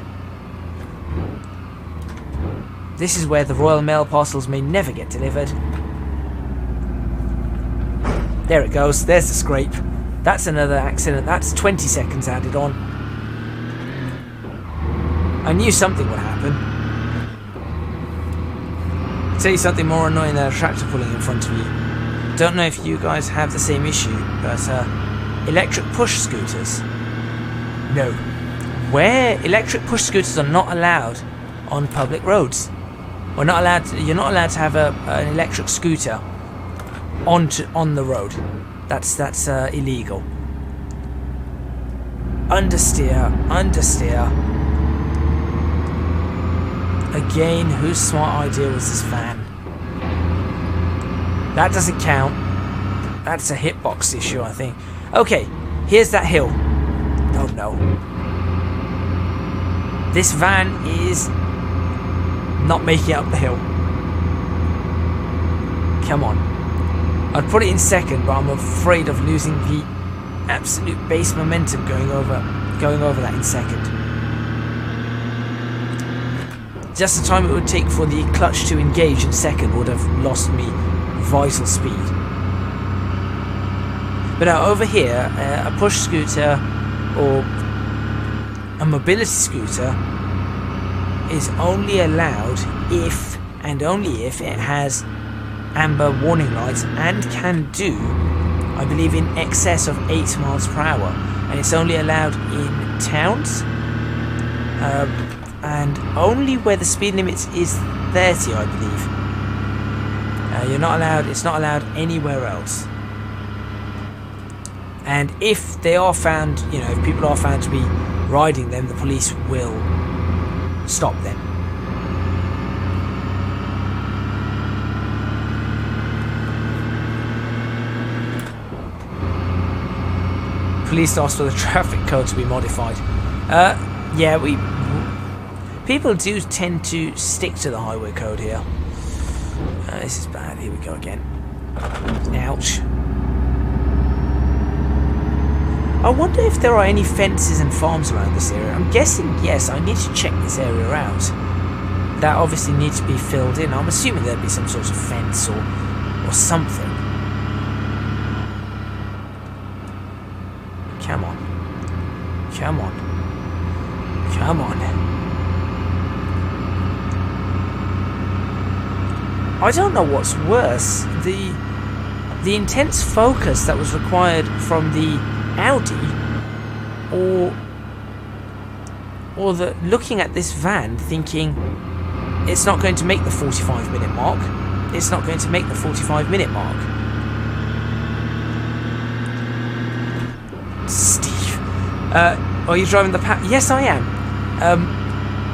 This is where the Royal Mail parcels may never get delivered. There it goes. There's the scrape. That's another accident. That's 20 seconds added on. I knew something would happen. I'll tell you something more annoying than a tractor pulling in front of you. Don't know if you guys have the same issue, but electric push scooters. No. Where electric push scooters are not allowed on public roads. You're not allowed to have an electric scooter on the road. That's illegal. Understeer. Again, whose smart idea was this van? That doesn't count. That's a hitbox issue, I think. Okay, here's that hill. Oh no. This van is not making it up the hill. Come on. I'd put it in second, but I'm afraid of losing the absolute base momentum going over that in second. Just the time it would take for the clutch to engage in second would have lost me vital speed. But now over here, a push scooter or a mobility scooter is only allowed if and only if it has amber warning lights and can do, I believe, in excess of 8 miles per hour, and it's only allowed in towns and only where the speed limit is 30, I believe. You're not allowed. It's not allowed anywhere else. And if they are found, you know, if people are found to be riding them, the police will stop them. Police asked for the traffic code to be modified. Yeah, people do tend to stick to the highway code here. This is bad. Here we go again. Ouch. I wonder if there are any fences and farms around this area. I'm guessing yes. I need to check this area out. That obviously needs to be filled in. I'm assuming there'd be some sort of fence or something. Come on. Come on. Come on. I don't know what's worse. The intense focus that was required from the Audi or the looking at this van thinking it's not going to make the 45-minute mark. It's not going to make the 45-minute mark. Steve, are you driving the Yes, I am.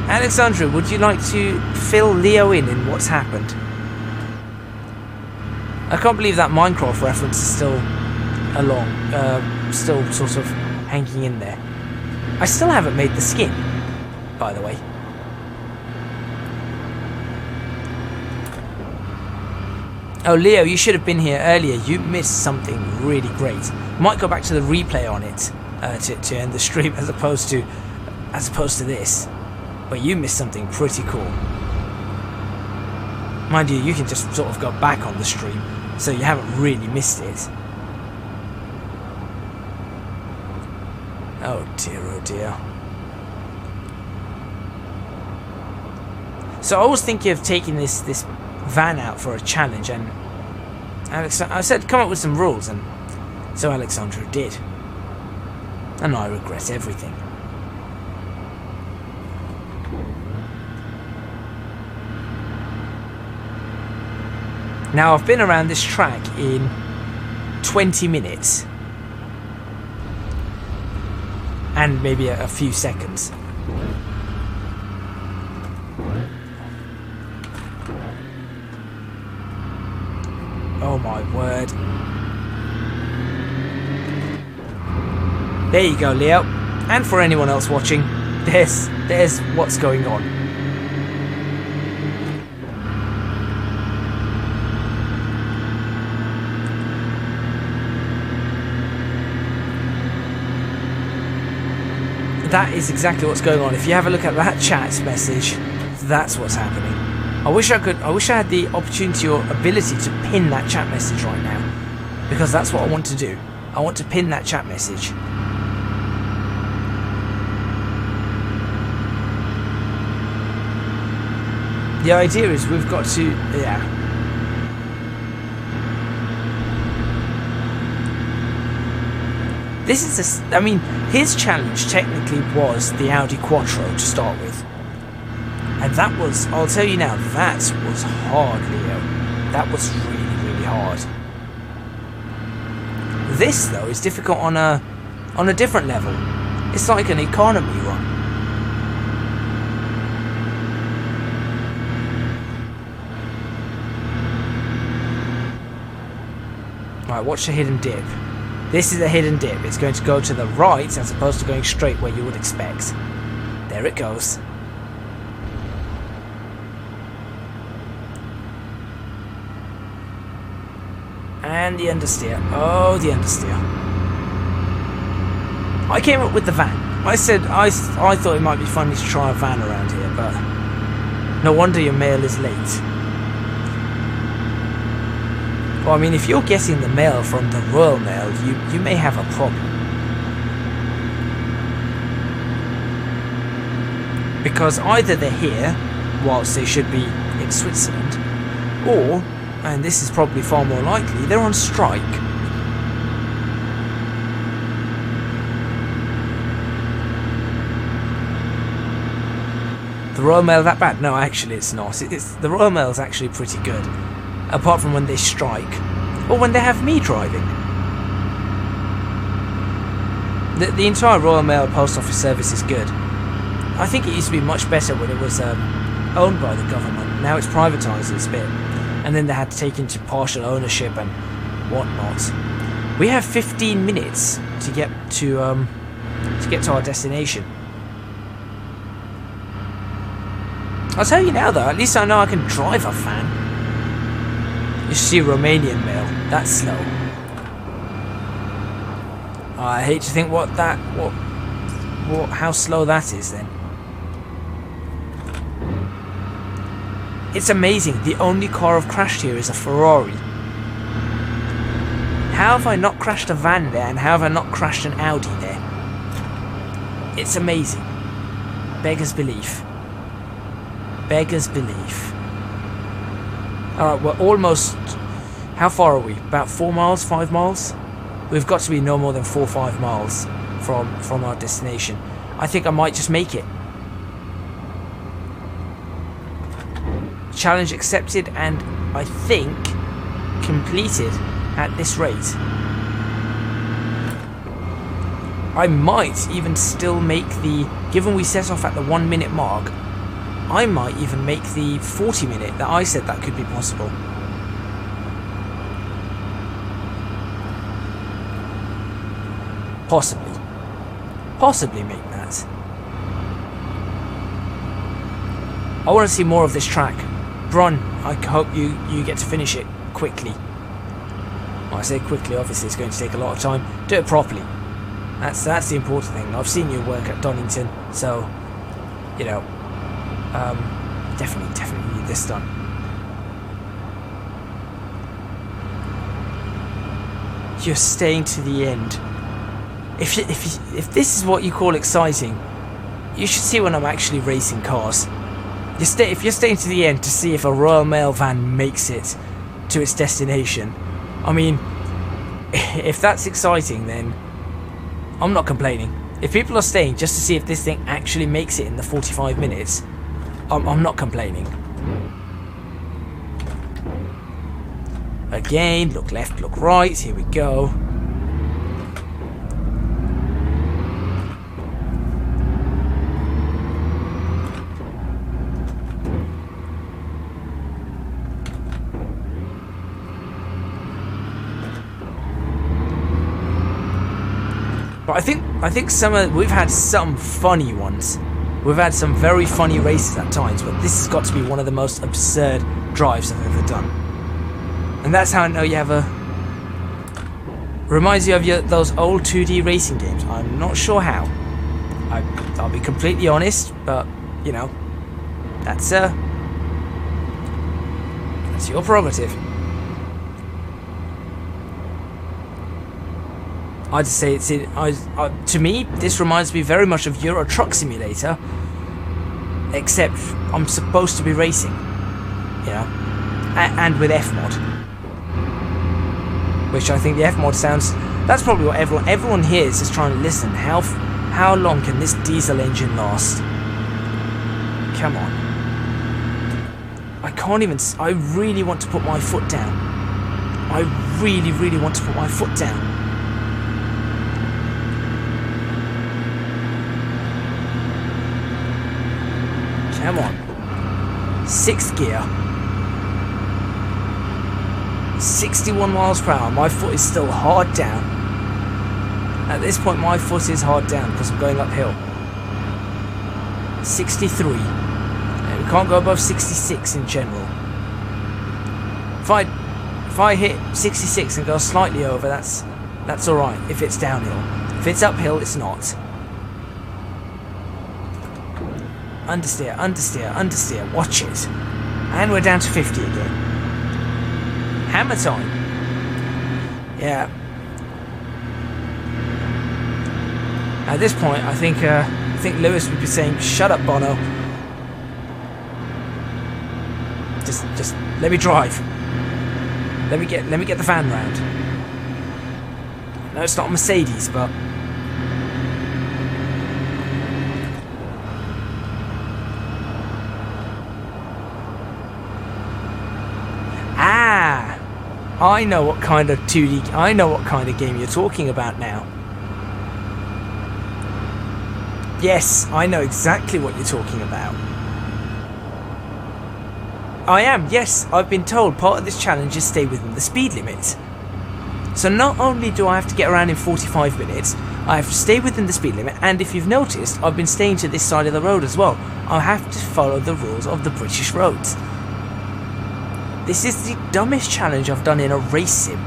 Alexandra, would you like to fill Leo in what's happened? I can't believe that Minecraft reference is still still sort of hanging in there. I still haven't made the skin, by the way. Oh, Leo, you should have been here earlier. You missed something really great. Might go back to the replay on it to end the stream as opposed to this. But you missed something pretty cool. Mind you, you can just sort of go back on the stream, so you haven't really missed it. Oh dear, oh dear. So I was thinking of taking this van out for a challenge, and I said come up with some rules, and so Alexandra did. And I regret everything. Now I've been around this track in 20 minutes. And maybe a few seconds. Oh my word. There you go, Leo. And for anyone else watching, there's what's going on. That is exactly what's going on. If you have a look at that chat message, that's what's happening. I wish I had the opportunity or ability to pin that chat message right now, because that's what I want to do. I want to pin that chat message. The idea is we've got to, yeah. This is I mean, his challenge technically was the Audi Quattro to start with. And that was, I'll tell you now, that was hard, Leo. That was really, really hard. This, though, is difficult on a different level. It's like an economy run. Right, watch the hidden dip. This is a hidden dip. It's going to go to the right as opposed to going straight where you would expect. There it goes. And the understeer. Oh, the understeer. I came up with the van. I said I thought it might be funny to try a van around here, but no wonder your mail is late. Well, I mean, if you're getting the mail from the Royal Mail, you may have a problem. Because either they're here, whilst they should be in Switzerland, or, and this is probably far more likely, they're on strike. The Royal Mail that bad? No, actually it's not. The Royal Mail is actually pretty good. Apart from when they strike. Or when they have me driving. The entire Royal Mail Post Office service is good. I think it used to be much better when it was owned by the government. Now it's privatised this bit. And then they had to take into partial ownership and whatnot. We have 15 minutes to get to our destination. I'll tell you now though, at least I know I can drive a van. You see Romanian mail, that's slow. I hate to think how slow that is then. It's amazing, the only car I've crashed here is a Ferrari. How have I not crashed a van there, and how have I not crashed an Audi there? It's amazing. Beggars belief. Beggars belief. Alright, we're almost... How far are we? About 4 miles? 5 miles? We've got to be no more than 4 or 5 miles from our destination. I think I might just make it. Challenge accepted and I think completed at this rate. I might even still make the... Given we set off at the 1 minute mark, I might even make the 40 minute that I said that could be possible. Possibly. Possibly make that. I want to see more of this track. Brun, I hope you get to finish it quickly. Well, I say quickly, obviously it's going to take a lot of time. Do it properly. That's the important thing. I've seen you work at Donington, so, you know, definitely need this done. You're staying to the end. If this is what you call exciting, you should see when I'm actually racing cars. If you're staying to the end to see if a Royal Mail van makes it to its destination, I mean, if that's exciting, then I'm not complaining. If people are staying just to see if this thing actually makes it in the 45 minutes, I'm not complaining. Again, look left, look right, here we go. But I think we've had some funny ones. We've had some very funny races at times, but this has got to be one of the most absurd drives I've ever done. And that's how I know you have a... Reminds you of those old 2D racing games. I'm not sure how. I'll be completely honest, but, you know, that's your prerogative. I'd say it's to me, this reminds me very much of Euro Truck Simulator, except I'm supposed to be racing, you know, and with F-Mod, which I think the F-Mod sounds, that's probably what everyone here is just trying to listen. How long can this diesel engine last? Come on. I can't even, I really want to put my foot down. I really want to put my foot down. Come on. 6th gear. 61 miles per hour. My foot is still hard down. At this point, my foot is hard down because I'm going uphill. 63. And we can't go above 66 in general. If I hit 66 and go slightly over, that's alright if it's downhill. If it's uphill, it's not. Understeer, understeer, understeer. Watch it. And we're down to 50 again. Hammer time. Yeah. At this point, I think Lewis would be saying, "Shut up, Bono. Just let me drive. Let me get the van round." No, it's not a Mercedes, but I know what kind of 2D. I know what kind of game you're talking about now. Yes, I know exactly what you're talking about. I am, yes, I've been told part of this challenge is stay within the speed limit. So not only do I have to get around in 45 minutes, I have to stay within the speed limit, and if you've noticed, I've been staying to this side of the road as well. I have to follow the rules of the British roads. This is the dumbest challenge I've done in a race sim.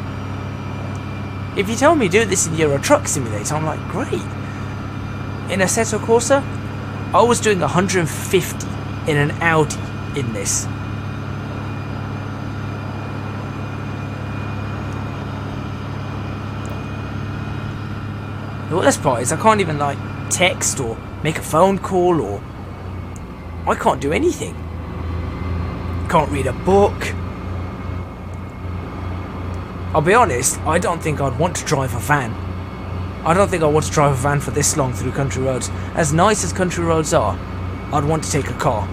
If you tell me do this in Euro Truck Simulator, I'm like, great. In Assetto Corsa, I was doing 150 in an Audi in this. The worst part is I can't even like text or make a phone call, or I can't do anything. Can't read a book. I'll be honest, I don't think I'd want to drive a van. I don't think I want to drive a van for this long through country roads. As nice as country roads are, I'd want to take a car.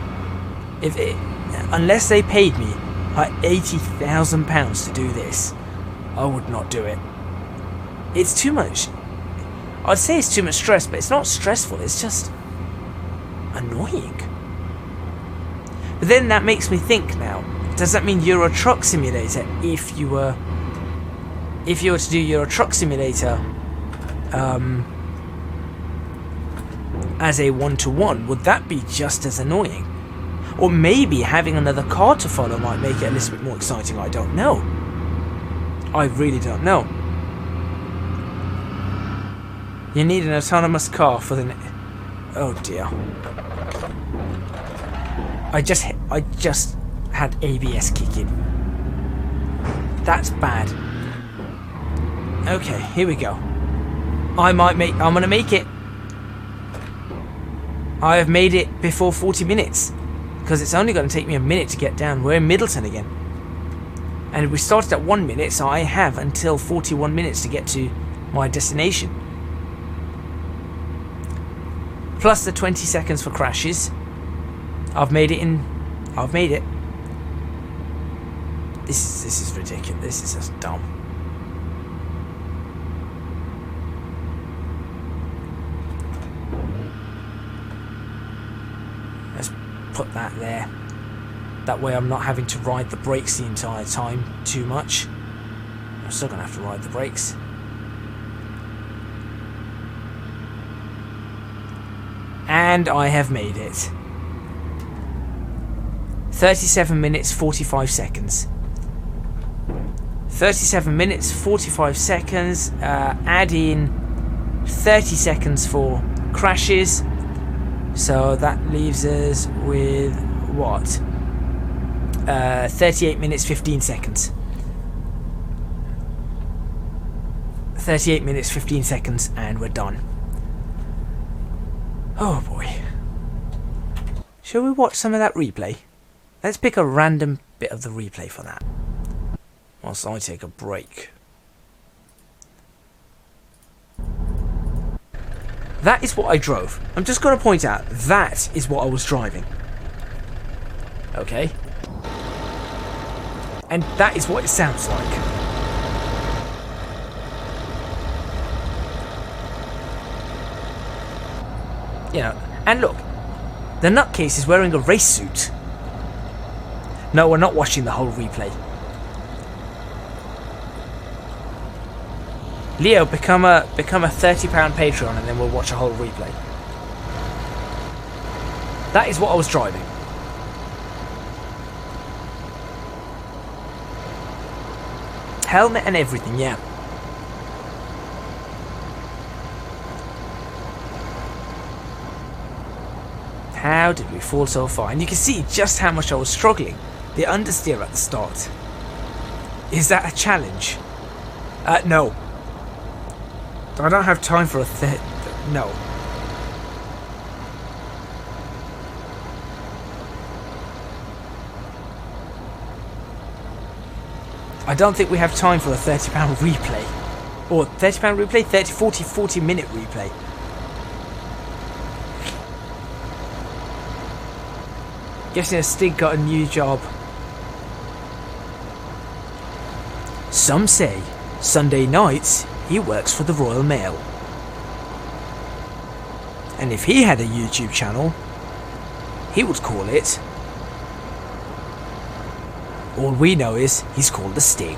Unless they paid me like £80,000 to do this, I would not do it. It's too much. I'd say it's too much stress, but it's not stressful, it's just annoying. But then that makes me think now, does that mean Euro Truck Simulator, if you were to do Euro Truck Simulator as a one-to-one, would that be just as annoying? Or maybe having another car to follow might make it a little bit more exciting, I don't know. I really don't know. You need an autonomous car for the... Oh dear. I just had ABS kick in. That's bad. Okay, here we go. I'm gonna make it. I have made it before 40 minutes. Because it's only going to take me a minute to get down. We're in Middleton again. And we started at 1 minute, so I have until 41 minutes to get to my destination. Plus the 20 seconds for crashes. I've made it. This is ridiculous. This is just dumb. Let's put that there. That way I'm not having to ride the brakes the entire time too much. I'm still going to have to ride the brakes. And I have made it. 37 minutes 45 seconds. 37 minutes 45 seconds. Add in 30 seconds for crashes. So that leaves us with what? 38 minutes 15 seconds. 38 minutes 15 seconds and we're done. Oh boy. Shall we watch some of that replay? Let's pick a random bit of the replay for that. Whilst I take a break. That is what I drove. I'm just going to point out, that is what I was driving. Okay? And that is what it sounds like. You know, and look, the nutcase is wearing a race suit. No, we're not watching the whole replay. Leo, become a £30 Patreon and then we'll watch a whole replay. That is what I was driving. Helmet and everything, yeah. How did we fall so far? And you can see just how much I was struggling. The understeer at the start. Is that a challenge? No. I don't have time for a no. I don't think we have time for a £30 replay. Or £30 replay? 40 minute replay. Guessing a Stig got a new job. Some say Sunday nights he works for the Royal Mail. And if he had a YouTube channel, he would call it... All we know is he's called the Stig.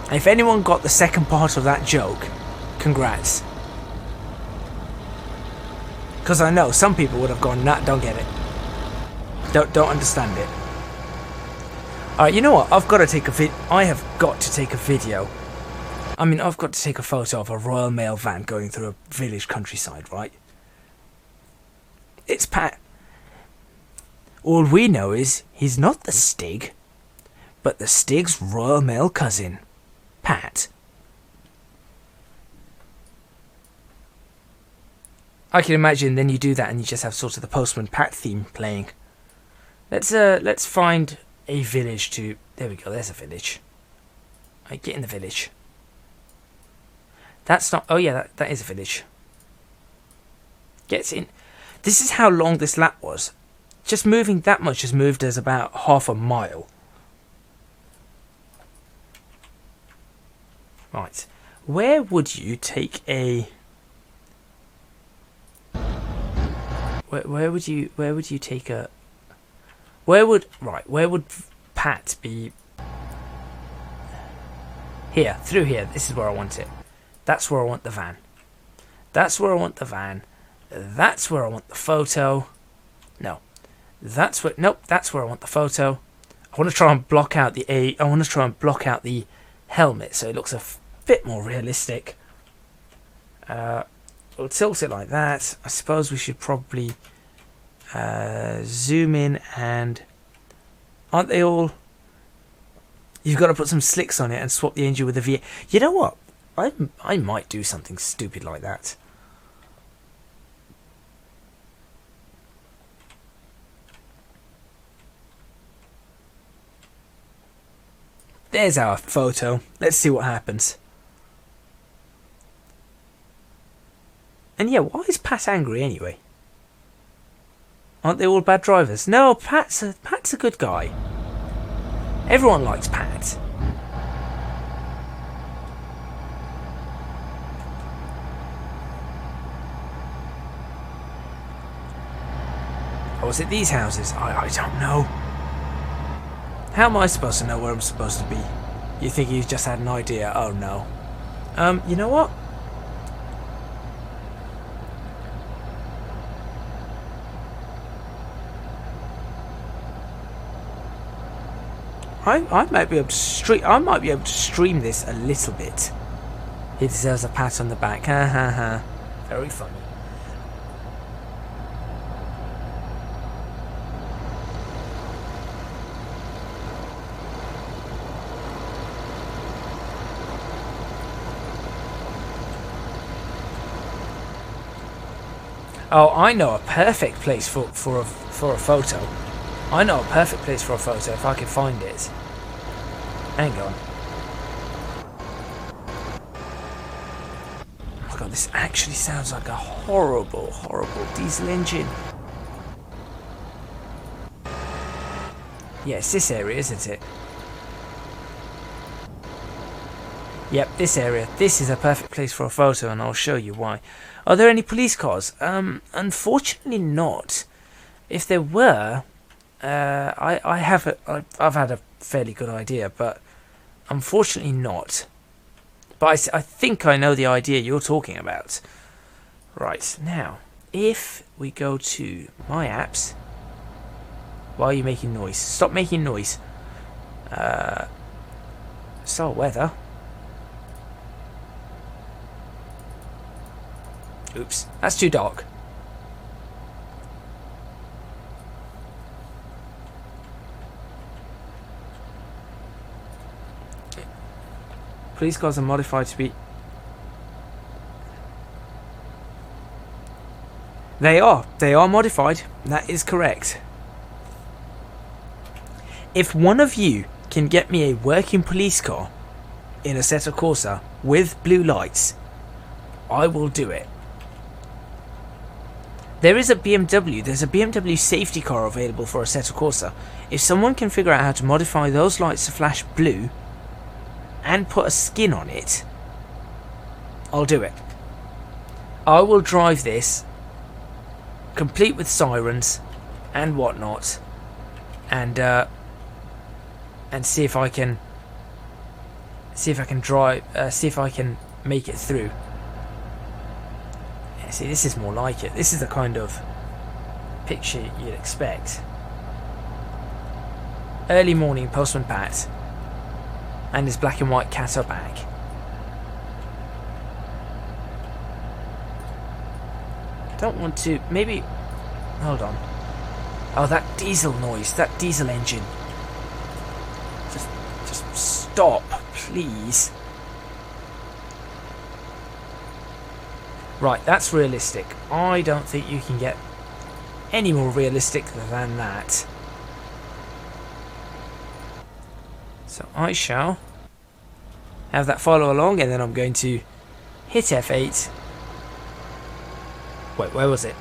And if anyone got the second part of that joke, congrats. Because I know some people would have gone, nah, don't get it. Don't understand it. Alright, you know what? I've got to take a I have got to take a video. I mean, I've got to take a photo of a Royal Mail van going through a village countryside, right? It's Pat. All we know is he's not the Stig, but the Stig's Royal Mail cousin, Pat. I can imagine then you do that and you just have sort of the Postman Pat theme playing. Let's find a village to... There we go, there's a village. Right, get in the village. That's not... Oh yeah, that is a village. Gets in. This is how long this lap was. Just moving that much has moved us about half a mile. Right. Where would you take a... Where would you take a... Where would Pat be? Here, through here. This is where I want it. That's where I want the van. That's where I want the van. That's where I want the photo. No. That's where... Nope, that's where I want the photo. I want to try and block out the I want to try and block out the helmet so it looks a bit more realistic. We'll tilt it like that. I suppose we should probably zoom in and... Aren't they all... You've got to put some slicks on it and swap the engine with the V8. You know what? I might do something stupid like that. There's our photo. Let's see what happens. And yeah, why is Pat angry anyway? Aren't they all bad drivers? No, Pat's a good guy. Everyone likes Pat. Oh, is it these houses? I don't know. How am I supposed to know where I'm supposed to be? You think he's just had an idea? Oh no. You know what? I might be able to stream this a little bit. He deserves a pat on the back. Ha ha ha. Very funny. Oh, I know a perfect place for a photo. I know a perfect place for a photo if I can find it. Hang on. Oh my god, this actually sounds like a horrible, horrible diesel engine. Yeah, it's this area, isn't it? Yep, this area. This is a perfect place for a photo, and I'll show you why. Are there any police cars? Unfortunately not. If there were, I've had a fairly good idea, but unfortunately not. But I think I know the idea you're talking about. Right, now, if we go to my apps... Why are you making noise? Stop making noise. So, weather. Oops, that's too dark. Police cars are modified to be... They are modified. That is correct. If one of you can get me a working police car in Assetto Corsa with blue lights, I will do it. There's a BMW safety car available for Assetto Corsa. If someone can figure out how to modify those lights to flash blue and put a skin on it, I'll do it. I will drive this complete with sirens and whatnot, and see if I can make it through. Yeah, see, this is more like it. This is the kind of picture you'd expect. Early morning, Postman Pat and his black and white cat are back. Don't want to... Maybe... Hold on. Oh, that diesel noise. That diesel engine. Just stop, please. Right, that's realistic. I don't think you can get any more realistic than that. So I shall have that follow along, and then I'm going to hit F8. Wait, where was it?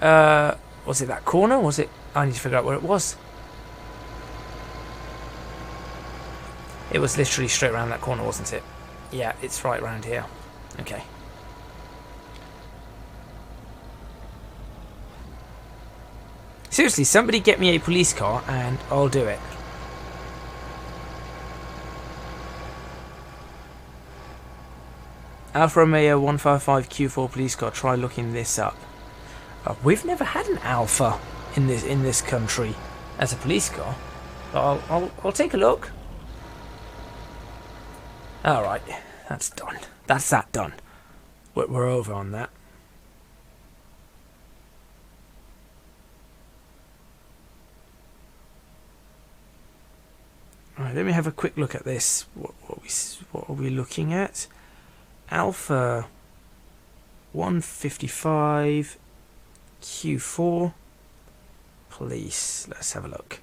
Was it that corner? Was it? I need to figure out where it was. It was literally straight around that corner, wasn't it? Yeah, it's right around here. Okay. Seriously, somebody get me a police car and I'll do it. Alfa Romeo 155 Q4 police car. Try looking this up. We've never had an Alfa in this country as a police car. But I'll take a look. All right, that's done. That's that done. We're over on that. All right, let me have a quick look at this. What are we looking at? Alpha 155 Q4 police. Let's have a look.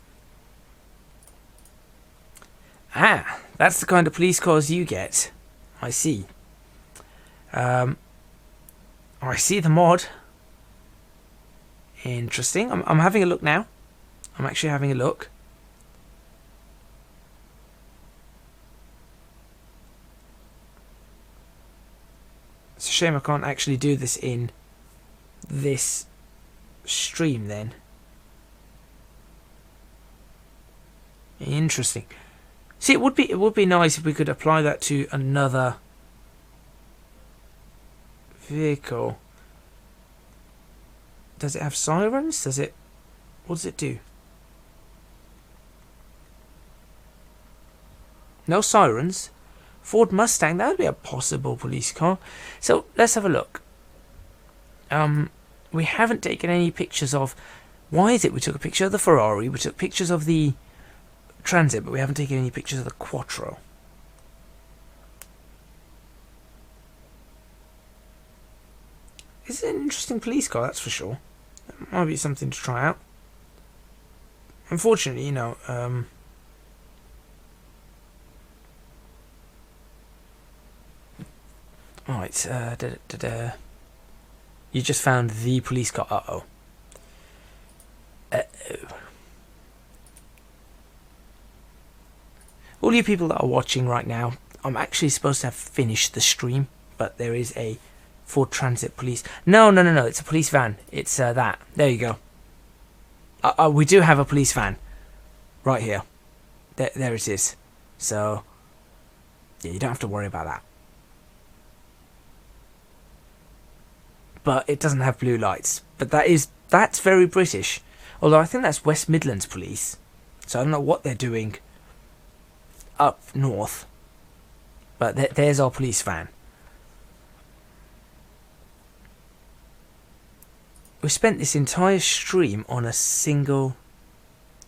Ah, that's the kind of police cars you get. I see. I see the mod. Interesting. I'm having a look now. I'm actually having a look. It's a shame I can't actually do this in this stream then. Interesting. See, it would be nice if we could apply that to another vehicle. Does it have sirens? What does it do? No sirens. Ford Mustang, that would be a possible police car. So let's have a look. We haven't taken any pictures of... Why is it we took a picture of the Ferrari, we took pictures of the Transit, but we haven't taken any pictures of the Quattro. It's an interesting police car, that's for sure. That might be something to try out. Unfortunately, you know... Right, you just found the police car. Uh-oh. All you people that are watching right now, I'm actually supposed to have finished the stream, but there is a Ford Transit Police. No. It's a police van. It's that. There you go. We do have a police van. Right here. There it is. So, yeah, you don't have to worry about that. But it doesn't have blue lights. But that's very British. Although I think that's West Midlands Police. So I don't know what they're doing up north. But there's our police van. We spent this entire stream on a single...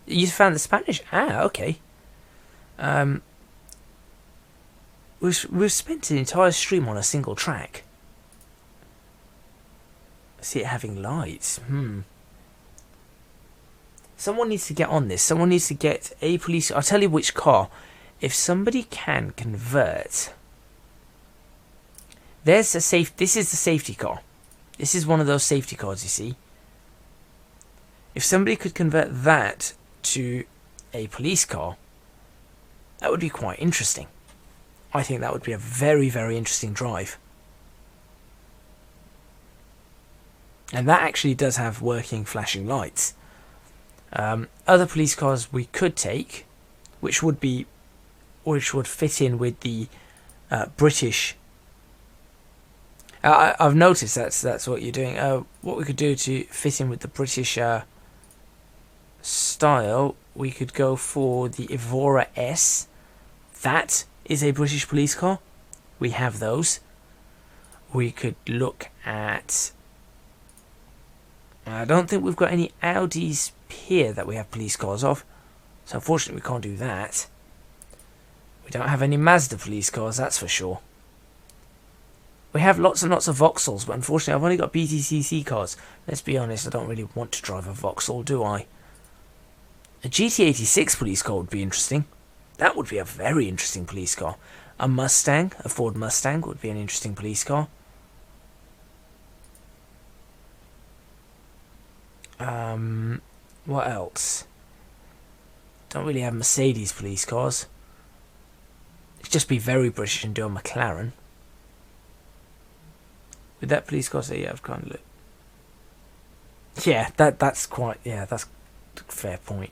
You found the Spanish? Ah, okay. We've spent an entire stream on a single track. I see it having lights. Someone needs to get on this. Someone needs to get a police... I'll tell you which car. If somebody can convert... This is the safety car. This is one of those safety cars, you see. If somebody could convert that to a police car, that would be quite interesting. I think that would be a very, very interesting drive. And that actually does have working flashing lights. Other police cars we could take, which would fit in with the British. I've noticed that's what you're doing. What we could do to fit in with the British style, we could go for the Evora S. That is a British police car. We have those. We could look at... I don't think we've got any Audis here that we have police cars of. So unfortunately we can't do that. We don't have any Mazda police cars, that's for sure. We have lots and lots of Vauxhalls, but unfortunately I've only got BTCC cars. Let's be honest, I don't really want to drive a Vauxhall, do I? A GT86 police car would be interesting. That would be a very interesting police car. A Mustang, a Ford Mustang would be an interesting police car. What else? Don't really have Mercedes police cars. It'd just be very British and do a McLaren. With that police car, so yeah, I've kind of looked. Yeah, that's a fair point.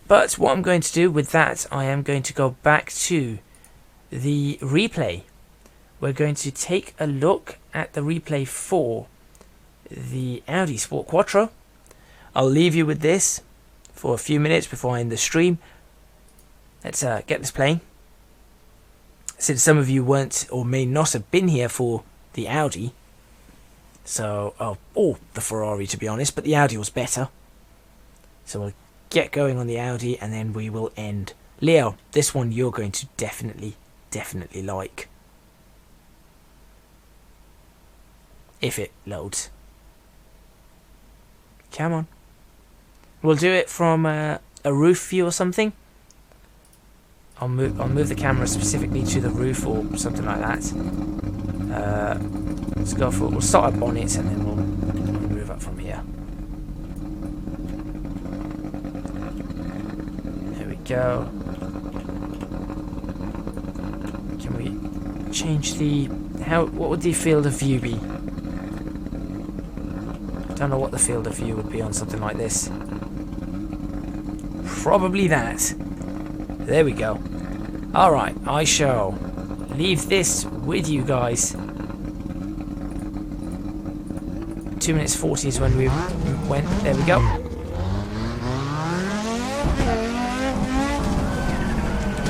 But what I'm going to do with that, I am going to go back to the replay. We're going to take a look at the replay for the Audi Sport Quattro. I'll leave you with this for a few minutes before I end the stream. Let's get this playing. Since some of you weren't or may not have been here for the Audi. So, or the Ferrari to be honest, but the Audi was better. So we'll get going on the Audi and then we will end. Leo, this one you're going to definitely like. If it loads. Come on. We'll do it from a roof view or something. I'll move the camera specifically to the roof or something like that. Let's go for. We'll start at bonnet and then we'll move up from here. There we go. Can we change the what would the field of view be? Don't know what the field of view would be on something like this. Probably that. There we go. Alright, I shall leave this with you guys. 2 minutes 40 is when we went. There we go.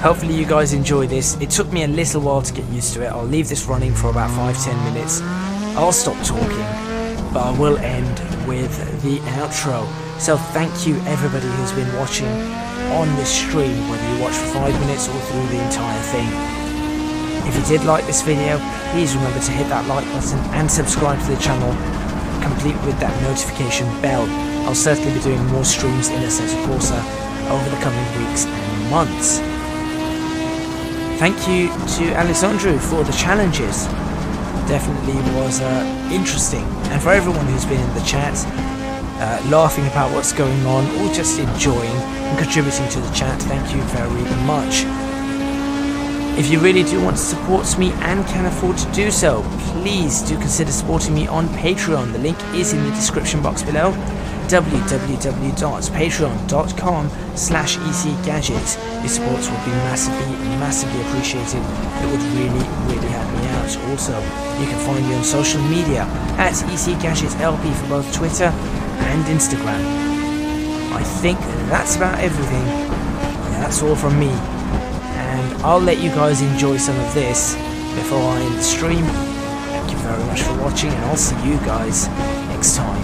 Hopefully you guys enjoy this. It took me a little while to get used to it. I'll leave this running for about 5-10 minutes. I'll stop talking, but I will end with the outro. So thank you everybody who's been watching on this stream, whether you watch for 5 minutes or through the entire thing. If you did like this video, please remember to hit that like button and subscribe to the channel, complete with that notification bell. I'll certainly be doing more streams in Assetto Corsa over the coming weeks and months. Thank you to Alessandro for the challenges. Definitely was interesting, and for everyone who's been in the chat, laughing about what's going on or just enjoying and contributing to the chat, thank you very much. If you really do want to support me and can afford to do so, please do consider supporting me on Patreon. The link is in the description box below. www.patreon.com/ecgadgets. Your support would be massively appreciated. It would really help me out. Also, you can find me on social media at ecgadgetslp for both Twitter and Instagram. I think that's about everything. That's all from me. And I'll let you guys enjoy some of this before I end the stream. Thank you very much for watching, and I'll see you guys next time.